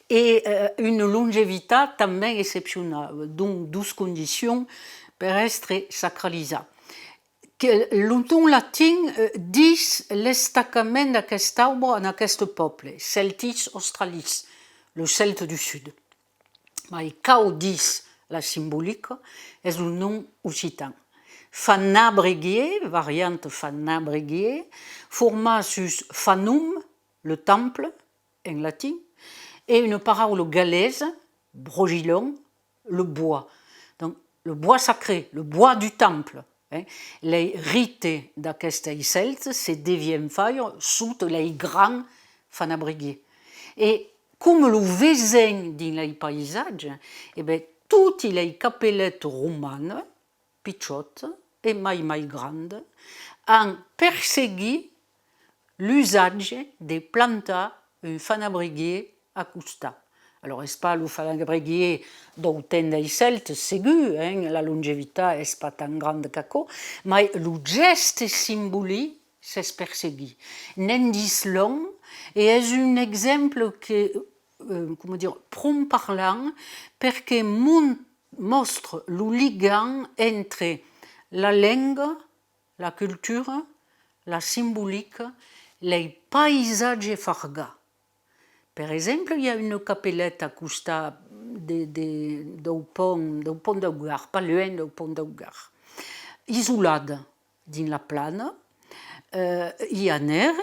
et une longévité també exceptionnelle. Donc, 12 conditions per être sacralisées. Le ton latin dit l'estacament d'aquest arbre en aquest poble, Celtis Australis, le celte du sud. Mais quand dit la symbolique, est le nom occitan. Fanabriguier, variante fanabriguier, forma sus fanum, le temple, en latin, et une parole galaise, brogilon, le bois. Donc, le bois sacré, le bois du temple. Les rites d'aquest celtes se deviennent faire sous les grands fanabriguiers. Et comme le vesen dans les paysages, eh bien, toutes les capellettes romanes, pichottes et mai grandes, ont perségué l'usage de planter un fanabriguier à Custa. Alors, n'est-ce pas le fanabriguier d'autant des Celtes, ségur, la longévité n'est pas tant grande qu'aco, mais le geste symbolique, c'est perségué. N'indis long, et est un exemple que, comment dire, prompt parlant, parce que montre le lien entre la langue, la culture, la symbolique, les paysages fargas. Par exemple, il y a une capellette à Custa du pont d'Augar, pas loin du pont d'Augar, isolée dans la plane. Il y a nere,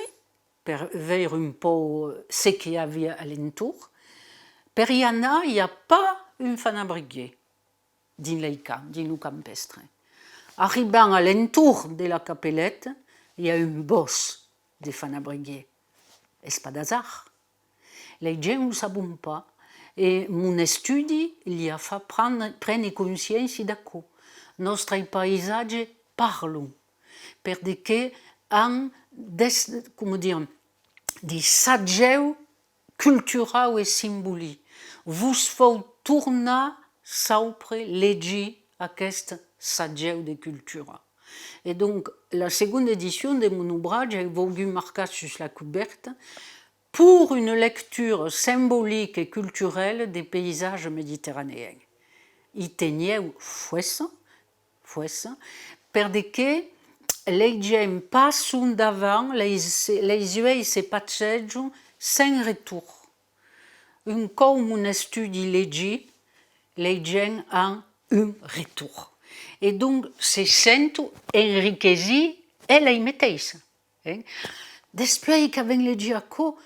per ver un peu ce qu'il y avait alentour. Per y anar, il n'y a pas un fanabriguier dans les camps, dans le campestre. Arrivant à l'entour de la capellette, il y a une bosse de fanabriguier. Est-ce pas d'hasard? Les gens ne savent pas. Et mon étude il a fait prendre conscience de quoi. Notre paysage parle. Parce que des sagesse culturelle et symbolique. Vous faut tourner sobre légir cette sagesse de culture. Et donc, la seconde édition de mon ouvrage est voulu marquer sur la couverture pour une lecture symbolique et culturelle des paysages méditerranéens. Il tenait fouesse, parce que les gens passent d'avant, les yeux se passent sans retour. Comme un étude léger, les gens ont un retour. Et donc, se sentent enriquis et les mettent. Després qu'avec les diacos,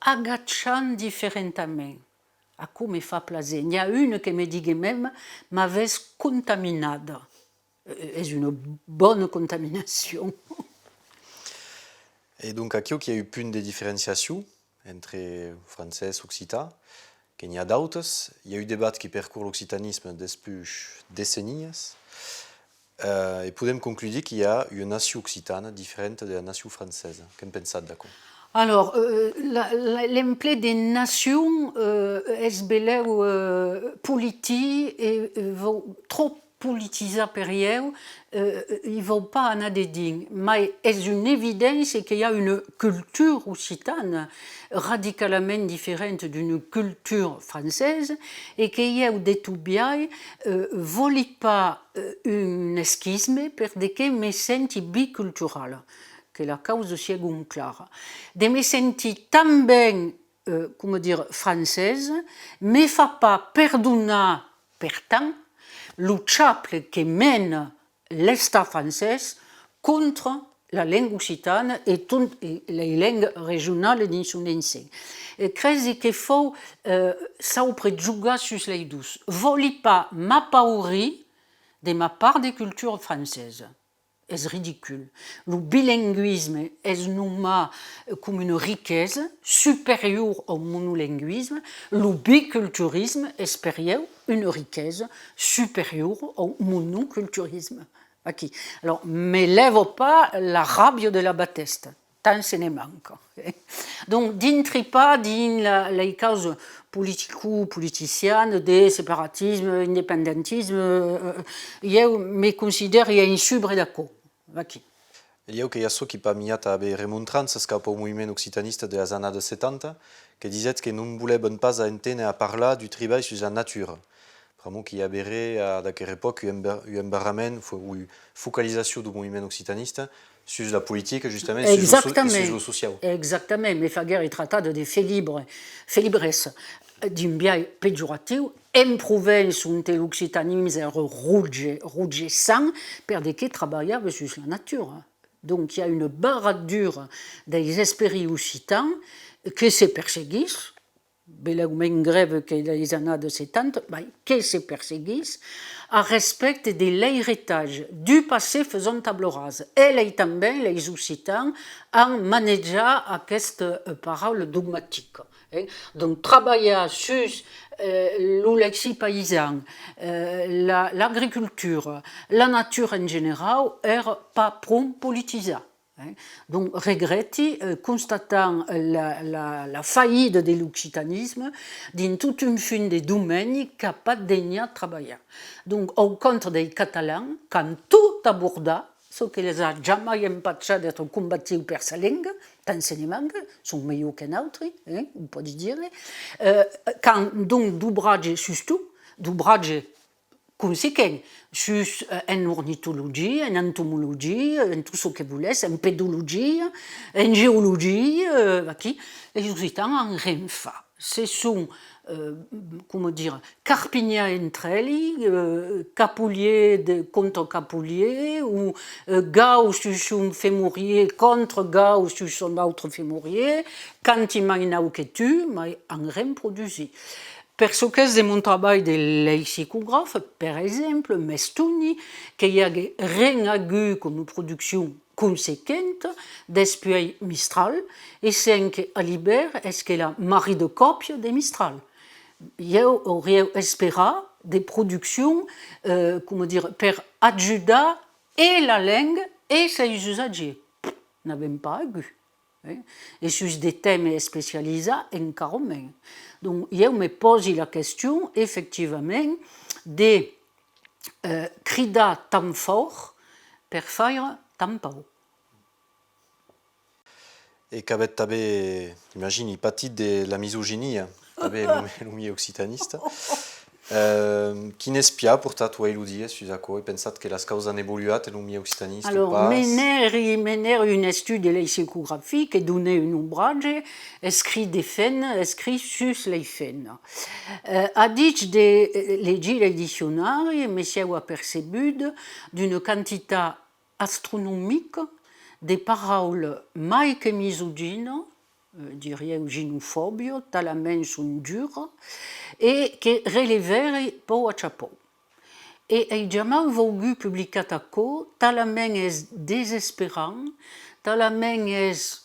agachant différemment. À quoi me fait plaisir. Il y a une qui me dit même mauvaise contaminade. C'est une bonne contamination. Et donc, aquí il y a eu une des différenciations entre français et occitan, qu'il y a d'autres. Il y a eu des débats qui parcourent l'occitanisme depuis des décennies. Et podem conclure qu'il y a une nation occitane différente de la nation française. Qu'en pensez, d'accord? Alors, l'emploi des nations est beleu politi et trop politisé per eux, ils ne vont pas en adéding. Mais est une évidence qu'il y a une culture occitane radicalement différente d'une culture française et qu'il y a des toubiailles voli pas un schisme per de que me senti bicultural. Que la cause sia un clara. De me senti també, come dire, française, me fa pas perdonar per tant le chaple que mène l'État français contre la langue occitane et toutes les langues régionales dins son enseignement. Et crezi que faut s'auprejugar sur les deux. Voli pas m'apauri de ma part des cultures françaises. C'est ridicule. Le bilinguisme est nommé comme une richesse supérieure au monolinguisme. Le biculturisme est pour eux une richesse supérieure au monoculturisme. Okay. Alors, m'élève pas la rabia de la Baptiste. Tant ce ne manque. Donc, d'intri pas dans les causes politico-politiciennes, de séparatisme, indépendantisme, je me considère un subre d'accord. Aqui. Il y a so qui pas mis à remontrances cap au mouvement occitaniste de les années 70 qui disait que nous ne voulions pas entendre à parler du travail sur la nature. Vraiment qui a berré à cette époque un barramen ou une focalisation du mouvement occitaniste sur la politique justement et sur le social. Exactement, mais Faguer est traité de felibres d'un biais péjoratif, improuvant son l'occitanisme rouge sang, per de qui travaillait sur la nature. Donc il y a une baradure des esprits occitans que se perséguissent, belèguement grève que les années 70, que se perséguissent, à respect de l'héritage du passé faisant table rase. Et les també, les occitans, ont manégé cette parole dogmatique. Donc, travailler sur le lexi paysan, l'agriculture, la nature en général, n'est pas pro politisé. Donc, regretti, constatant la faillite de l'occitanisme dans toute une fin de domaines qui n'a pas daigné travailler. Donc, au contre des Catalans, quand tout aborda, ce qui les a jamais empêchés d'être combattus par sa langue, d'enseignement, sont meilleurs qu'un autre, on peut dire. Quand donc d'ouvrage surtout, d'ouvrage conséquent sur en ornithologie, en entomologie, en tout ce que vous voulez, en pédologie, en géologie, les occitans en rien fait. Ce sont, comment dire, Carpignan entre elles, Capoulier contre Capoulier, ou Gauss sur son fémurier contre Gauss sur son autre fémurier, quand il m'a que tu, mais en rien produit. Per ce qui est de mon travail de lexicographe, par exemple, m'estoni qu'il y a rien eu comme production conséquente d'espieux Mistral, et c'est qu'à l'hiver, est-ce que la mari de copie de Mistral. J'aurais espéré des productions, comment dire, per adjuda et la langue et ses usagers. N'avons pas eu. Et sur des thèmes spécialisés, encore moins. Donc, je me pose la question, effectivement, de crider tant fort pour faire tant peu. Et qu'avec j'imagine, il pâtit de la misogynie, avec l'homme occitaniste. Qui n'espia pour toi, Elodie, sur quoi et pensat que las causes han evoluat en l'homme occitaniste? Alors, mener une étude lexicographique et donner un ouvrage écrit des faits, écrit sur les faits. A dit de légir les dictionnaires, monsieur a percebu d'une quantité astronomique de paroles mai que misogynes, dirais gynophobie, talament sont dures, et que relevèrent peu à chapeau. Et jamais voulu publier à co, talament est désespérant, talament est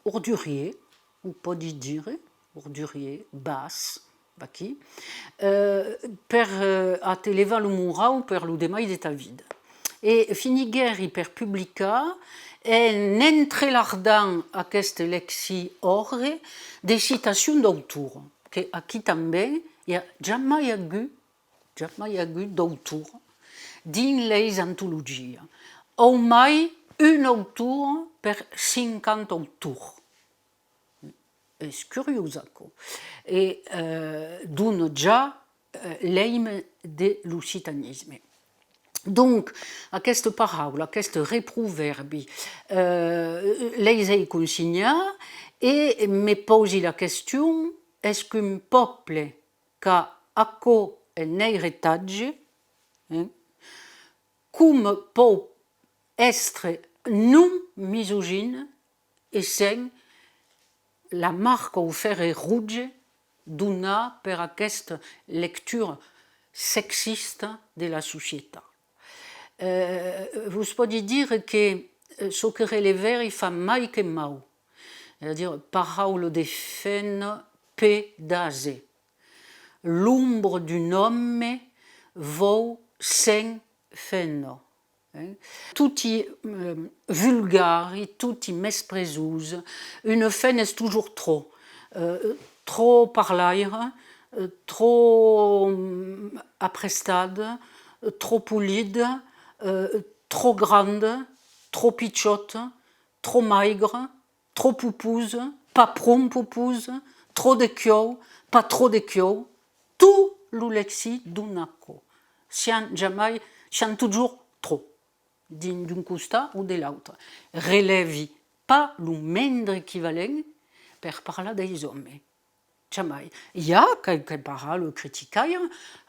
ordurier, on peut dire, ordurier, basse, qui, per a t'élever le moral per le démail de ta vie. e finiguer per publicar n'entrelardant aquest lexi orre de citacions d'autor, que aquí també hi ha jamais hagut d'autor dins les antologies, o mai un autor per 50 autors. És curiós, això. E dona ja l'eim de l'occitanisme. Donc, aquesta paraula, aquest reproverbi, les he consignat et me posi la question, est-ce qu'un peuple qui a un héritage, com peut être non misogyne et sans la marque au fer rouge donnée per aquesta lecture sexiste de la société. Vous pouvez dire que ce que relève il fa mai que mau, c'est-à-dire parole de fin pédase. L'ombre d'un homme vaut 5 fennes. Tout est vulgaire, tout est mesprécieux. Une fenne est toujours trop par l'air, trop apprestade, trop polide, trop grande, trop pitchotte, trop maigre, trop poupouse, pas prou poupouse, trop de queue, pas trop de queue. Tout le lexi d'un acco. S'en toujours trop, d'un costat ou de l'autre. Relevi pas le moindre équivalent per parlar des hommes. Jamais. Il y a quelques paroles critiquées,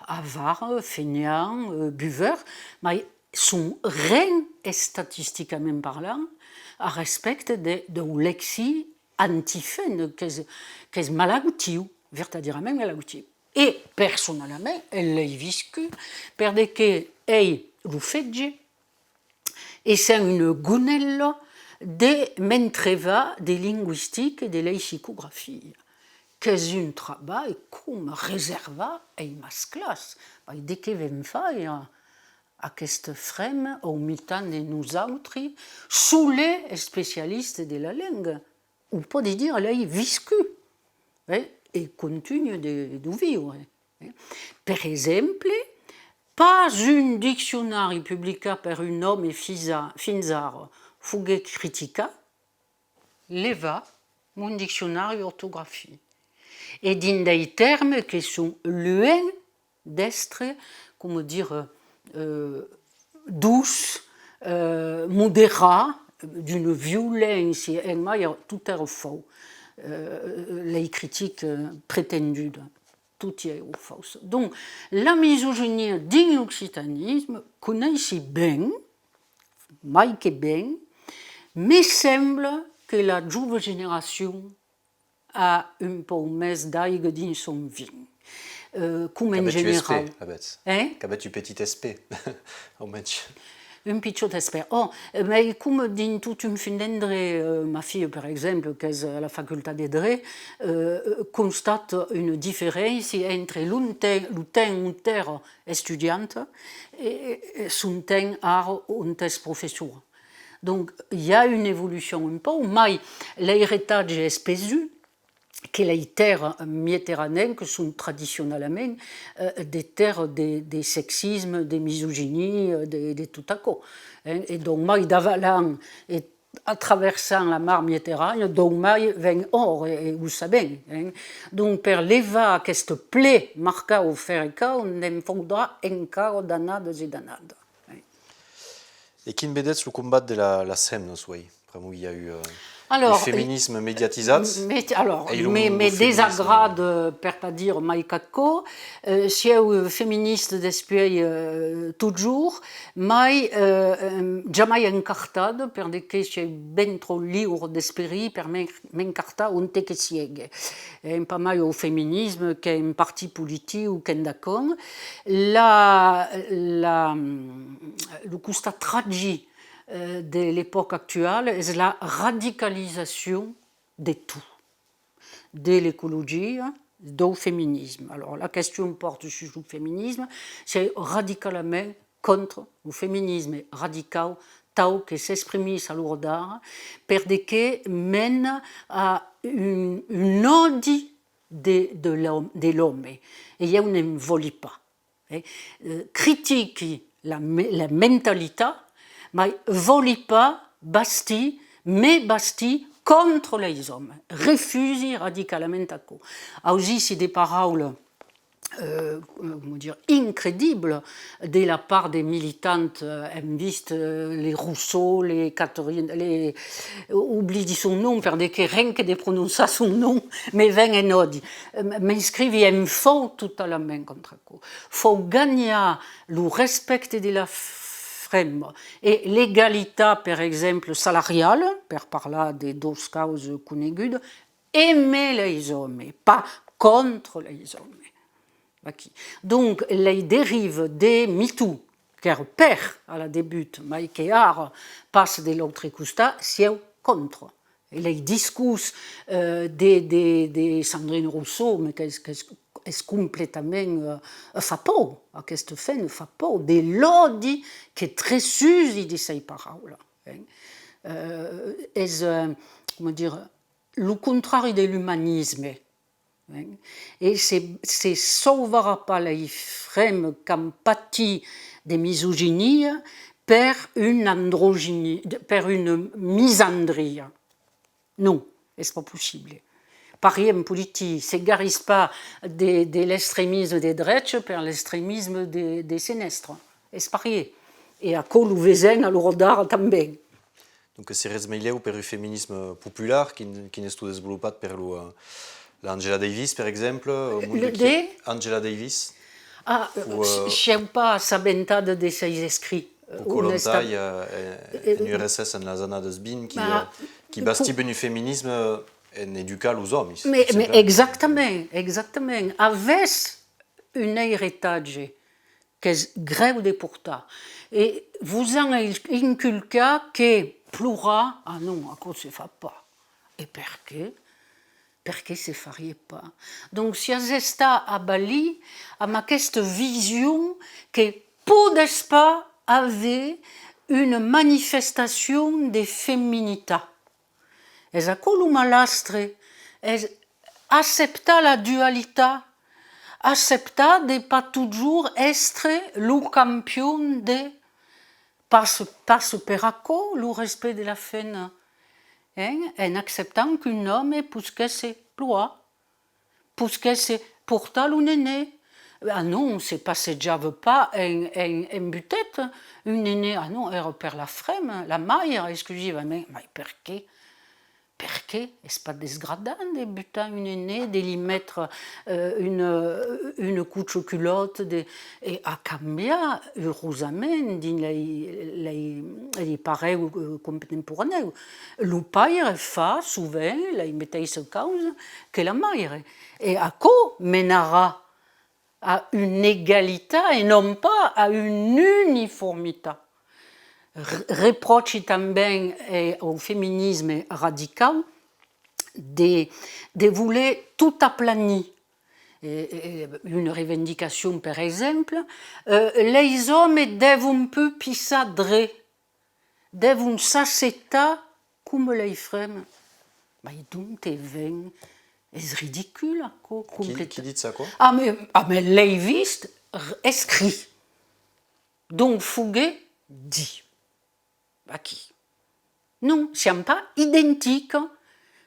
avares, feignants, buveurs, mais sont rien statistiquement parlant à respect de lexi antifène, qui est malagoutiu, verdaderament malagoutiu. Et personnellement, elle l'a vécu, parce que elle le fait, et c'est une gonelle de m'entreva de linguistique et de lexicographie, qui est un travail comme réservé à ma classe. Dès que vam faire aquest frame au milieu de nous autres, sous les spécialistes de la langue, on peut dire qu'elle a vécu et continue de vivre. Per exemple, pas un dictionnaire publié par un homme fins ara fogué critiqué, leva mon dictionnaire d'orthographie. Et dans des termes qui sont loin d'être, comment dire, douces, modérats, d'une violence, et tout est faux. Les critiques prétendues, tout est faux. Donc, la misogynie dans l'occitanisme connaît bien, mai que bien, mais semble que la jeune génération a un peu plus d'aigua dans son vin. Comme en général. Qu'avais tu petit SP Un petit espère. Oh, mais comme dans toute une fin d'année, ma fille, par exemple, qui est à la faculté de droit, constate une différence entre le temps étudiante et son temps en professeur. Donc, il y a une évolution un peu, mais l'héritage est spécieux, que les terres méditerranéennes sont traditionnellement des terres de sexisme, de misogynie, de tout à coup. Et donc, mai d'avalant et à traversant la mer Méditerranée, donc mai vient or, et vous savez. Donc, per levar cette plaie marquée au ferrica, on en faudra encore d'anades et d'anades. Et quin vedets le combat de la SEM, il y a eu alors, le féminisme médiatisé. Mais désagrade, per pas dire mai cacco, si est féministe d'espiei toujours, mais jamais encartade, parce que c'est ben trop libre d'esprit per m'encartar on te que siègue. Pas mal au féminisme, qui est un parti politique ou qu'un d'accord. Le constat tragique de l'époque actuelle est la radicalisation de tout, de l'écologie, du féminisme. Alors la question porte sur le féminisme, c'est radicalement contre le féminisme radical tel que s'exprime à l'ordre, perché mène à une odi de l'homme. Et io ne voglio pas. Critiqui la mentalità, ma voglio pas basti, mais basti contre les hommes. Refusi radicalmente a. Aussi, si des paroles incrédibles de la part des militantes visto les Rousseau, les Catherine, les oublie son nom, perché rien que de prononcer son nom, mais ven en odi. M'inscrivi en faux totalement contre quoi. Faut gagner le respect de la femme et l'égalité, par exemple, salariale, per parler des deux causes conegudes, aimer les hommes, pas contre les hommes. Donc, les dérives des MeToo, qui perd à la début, mais qui passe de l'autre côté, c'est contre. Et les discours de Sandrine Rousseau, mais est complètement fa por, à cette fin, fa por, de l'odi qui est très susi de ces paroles. Comment dire, le contraire de l'humanisme. Et c'est sauvera pas les femmes qui ont pâti de misogynie per une androgynie, per une misandrie. Non, c'est pas possible. Pareil en politique, c'est garis pas de l'extrémisme des droites per l'extrémisme des sinistres. C'est pareil. Et à col ou vezen à l'ordre também. Donc c'est resmeileu per le féminisme populaire qui n'est pas développé per l'Angela Davis, par exemple. Angela Davis. Ah, je ne sais pas s'aventare de ses écrits. Au Kolontai, en URSS, en les années 2000, qui bastille le féminisme en éduquant les hommes. Mais exactement, exactement. Avec un héritage qui est grave de porta. Et vous en inculqué que pleura, ah non, à cause ne se fait pas. Et pourquoi? Perché se faria pas. Donc, si sta a Bali, a cette vision que podes pas avoir une manifestation de féminité. Es a quello malastre, es accepter la dualité, accepter de pas toujours être le champion de passe per acco le respect de la femme. En acceptant qu'un homme puisque c'est ploie, puisque c'est porter un aîné. Ah non, c'est pas si je veux pas en butette, un aîné, ah non, elle repère la frème, la maille exclusivement. Mais pourquoi? Pourquoi? Est-ce pas désgradant de buter un aîné, de lui mettre une couche aux culottes, et à cambia, heureusement, les pareils contemporains. Le père fait souvent, les mettez en cause, que la mère. Et à quoi mènera à une égalité et non pas à une uniformité? Reproche também au féminisme radical de vouloir tout aplanir. Une revendication, par exemple, les hommes doivent peu pisser, doivent s'accepter comme les femmes. Mais donc, c'est ridicule. Qui dit ça, quoi? Ah, mais Léviste écrit. Donc, Fouguet dit. À qui? Non, ce n'est pas identique.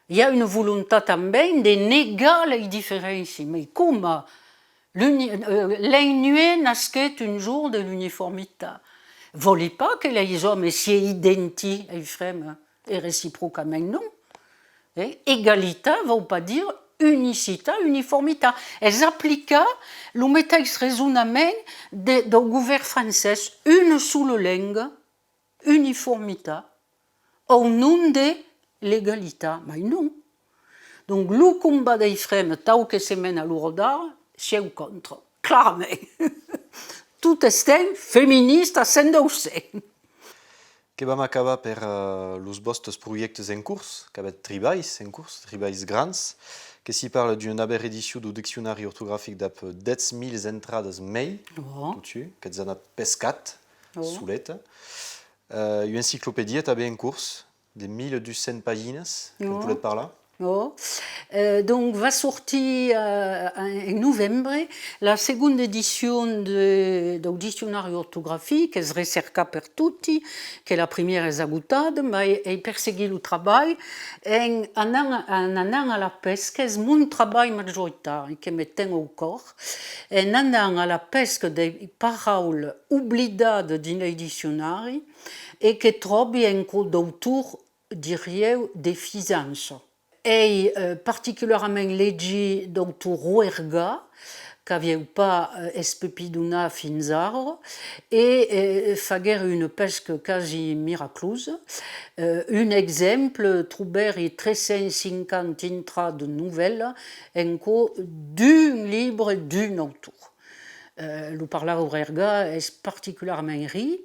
Il y a une volonté também de négar les différences. Mais comme l'Inuit nasquait un jour de l'uniformité, ne voulait pas que les hommes soient identiques et femmes, et réciproquement non. Égalité ne veut pas dire unicité, uniformité. Elles appliquent le méthode raisonnement du gouvernement français, une seule langue, uniformité, au nom de l'égalité. Mais non. Donc, le combat des femmes, tel que se mène à l'Europe, c'est au contre. Clairement. Tout est féministe à s'endosser. Que vam acabar per los vostres projectes en curs, que avete treballs en curs, treballs grans, que s'hi parle d'une nova edició du diccionari ortogràfic d'ap 10.000 entrades mail, Oh. que ens han pescat, Oh. Soulette. Une encyclopédie est en course, des 1200 pages, Oh. vous l'êtes par là. Oh. Donc va sortir en novembre la seconda edizione del dizionario ortografico, che è ricerca per tutti, che la prima è esagutata, ma è perseguito il lavoro, e andando alla pesca è un lavoro maggioritario che mi tengo al cuore, e andando alla pesca delle parole obbligate nei dizionari e che trovi in d'autore, direi, deficienza. E particolarment leggi d'autor Rouergat, che avevo pas espepiduna fins ara, e faguer une pesca quasi miraclosa. Un exemple, troberi 350 intra de nouvelles en co d'un livre d'un autor. Lo parlar Rouergat és particularment ric.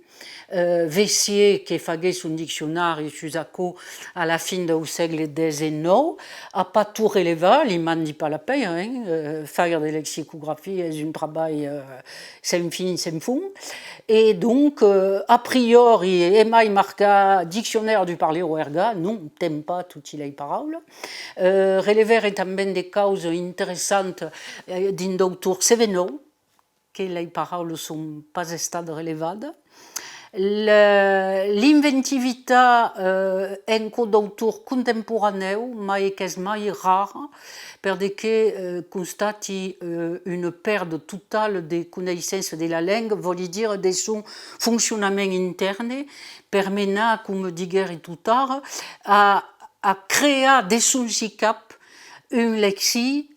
Vessier, che fagués un diccionari Susaco à la fin del segle XIX, a pas tout relevé, il m'en dit pas la paix, hein. Faire de lexicographie est un travail sans fin, sans fond. Et donc, a priori, mai marca dictionnaire du parler Rouergat, non, t'aime pas toutes les paroles. Relever també des causes intéressantes d'un d'autor Sevenot, que les paroles sont pas estate relevades. L'inventività en d'autor contemporaneu, mai che è mai rara, perché constati une perte totale de connaissance de la langue, vuol dire de son fonctionnement interne, per menar, come digueri tout tard, a crear de son sicap un lexi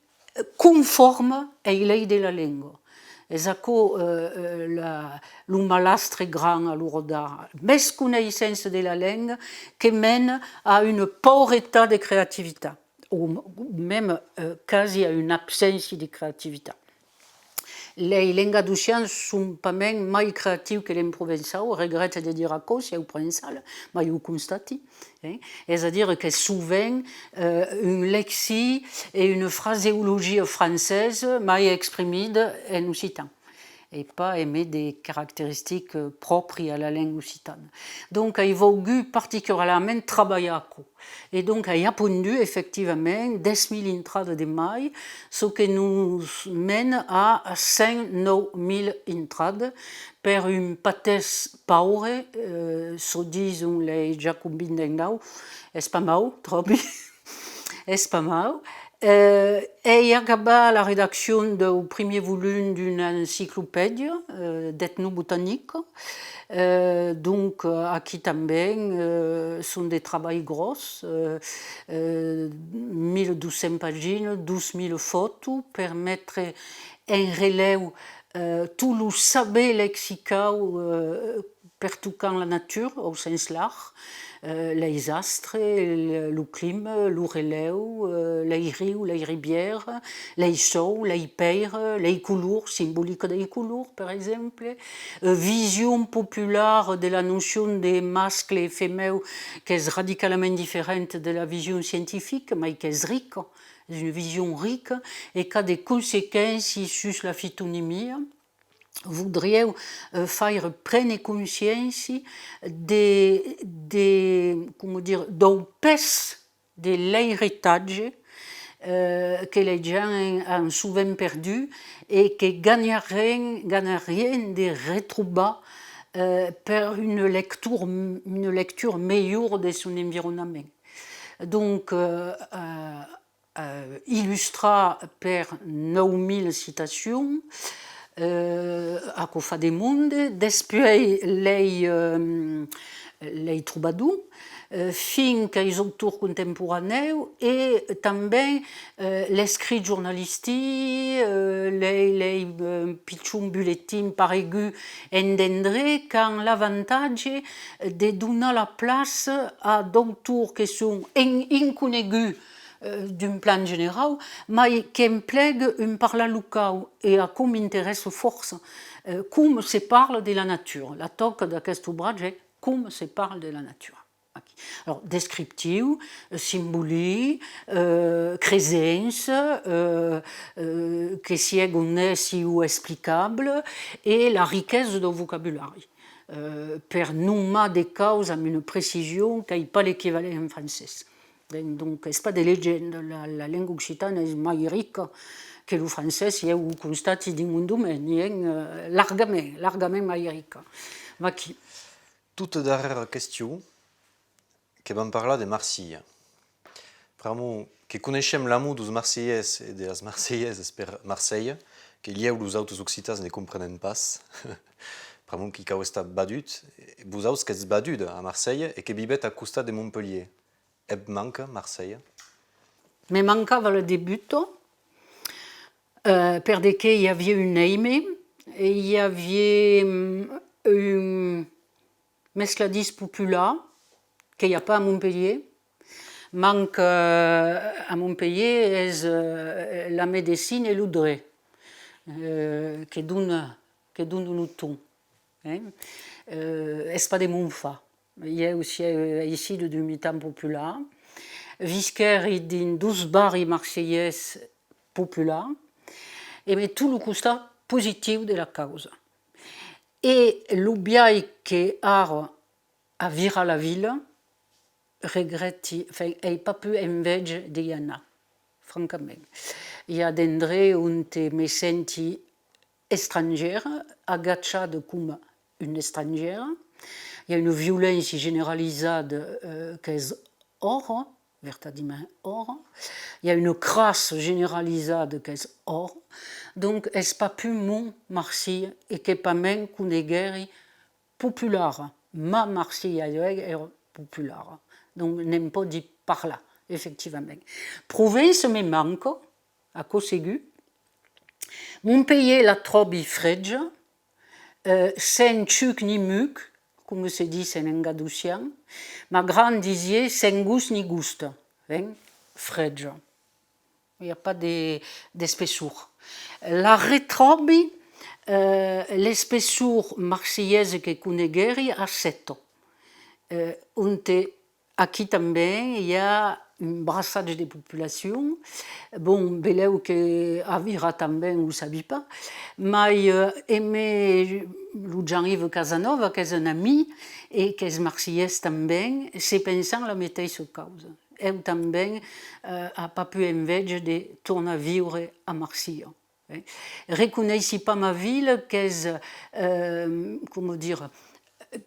conforme ai lei de la lingua. És aquò un malastre gran a l'urodar, més coneixença de la langue que mène a une pauretat de creativitat, o même quasi a une absència de creativitat. Les languedocians sont pas même mai creatius que les provençaux, regrette de dire aquò, si heu provençal, mai ho constati. És a dire que souvent un lexi et une phraséologie française mai exprimida en occitan, et pas aimer des caractéristiques propres à la langue occitane. Donc, il voulu particulièrement travailler à quoi. Et donc, il a répondu effectivement 10 000 entrades de mai, ce qui nous mène à 109 000 entrades per une patesse paure, se disent les jacobins d'Engau, és pas mau, trobi, és pas mau. Et il acaba la rédaction du premier volume d'une encyclopédie d'ethnobotanique. Donc, aquí també sont des travaux gros, 1200 pagines, 12 000 photos, per mettre en relleu tout le saber lexical per tocar la nature au sens large, les astres, le climat, le releu, les rius, les rivières, les sous, les pères, les couleurs, symboliques des couleurs par exemple, vision populaire de la notion de mascle et femelle qui est radicalement différente de la vision scientifique, mais qui est riche, une vision riche et qui a des conséquences sur la phytonymie. Voudrieu faire prendre conscience del pes de l'héritage que les gens ont souvent perdu et que gagnarien de retrouver per une lecture meilleure de son environnement. Donc, illustra per 9000 citations, a co fa de monde, després les troubadours, fins als autors contemporaneus et també l'escrit journalistique, les pitjors butlletins paregus entendre quand l'avantatge de donar la place a d'autors que sont inconeguts d'un plan général, mais qui implique un parler local et à com m'intéresse força com se parle de la nature. La toca d'aquest obratge és com se parle de la nature. Aquí. Alors, descriptiu, simboli, creença, que si és honest ou explicable, et la riquesa del vocabulari. per nomar des causes amb una precisió que hi ha pas l'équivalent en francès. Donc, és pas de llegenda, la llengua occitana és mai rica que el francès, i ho constati dins un domeni, largament mai rica. Va aquí. Toute darrera qüestió que vam parlar de Marsilha. Pramo que coneixem l'amo dos marsellès e de las marselleses per Marseille, que lieu los autos occitats ne comprenen pas. Pramo qui cau estat badut, vos aus qu'ets badut a Marseille e que vivit a costat de Montpellier. Eb manca Marseille? Me mancava le debuto, perché hi havia un Eime e hi havia un mescladís popular que hi ha pas a Montpellier. Manque a Montpellier és la medicina e l'udre, que dona un ton. És pas de Montfa. Hi ha aussi ici de militant popular. Visquer din dos barri marsellès popular, e met tout le costat positiu de la causa. E l'obiai que ara a vira la vila, regretti, ei pas pu enveig de hi anar, francament. Hi ha d'endrets on me senti estrangera, agachada com una estrangera. Hi ha una violència generalitzada que és or, vertadament or. Hi ha una crasse generalitzada que és or. Donc, és pas pu mon Marsilha equipament conegueri popular. Ma Marsilha era popular. Donc, n'aime pas dir parlar, effectivament. Province me manca, a Cossegu. Montpellier la trobi freggia, sen xuc ni muc, come se dice en engadusian, ma gran dizier sen gust ni gusta, freggia. Il n'y a pas d'espessure. La retrobi l'espessure marseillaise que conegueri a Seto. Aquí també hi ha un brassatge de populació. Bon, veleu que a Vira també ho sabi pas, mai aimé lo Jean-Yves Casanova, que és un ami e que és marsellès també, se pensant la mateixa causa. Eu també ha pas pu enveig de tornar a viure a Marsilha. Reconeixi pas ma ville, que és, comment dire,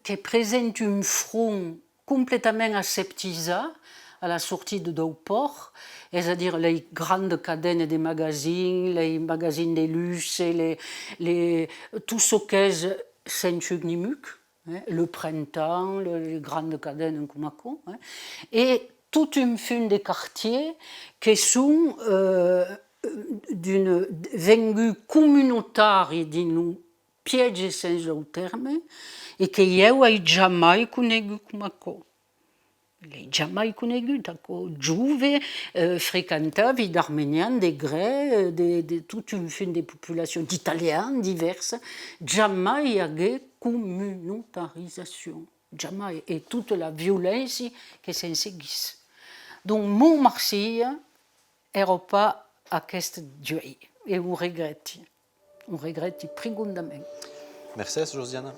que présente un front complètement aseptisé à la sortie de Dauport, c'est-à-dire les grandes cadenes de magasins, les magasins de luxe, tout ce qu'est Saint-Chugnimuc, le printemps, les grandes cadenes comme ça, et toute une fin de quartiers qui sont d'une venue communautaire d'un piège sens del terme e che io ai jamais conegut come co. L'hai jamais conegut, co giove, frequentavi d'armenians, de grecs, de toute une fin de populations d'italiens diverses, jamais il y avait communautarisation, jamais, et toute la violence que s'en seguisse. Donc mon Marsilha era pas aquest joie, et ho regrette profondament. Merci, Josiane.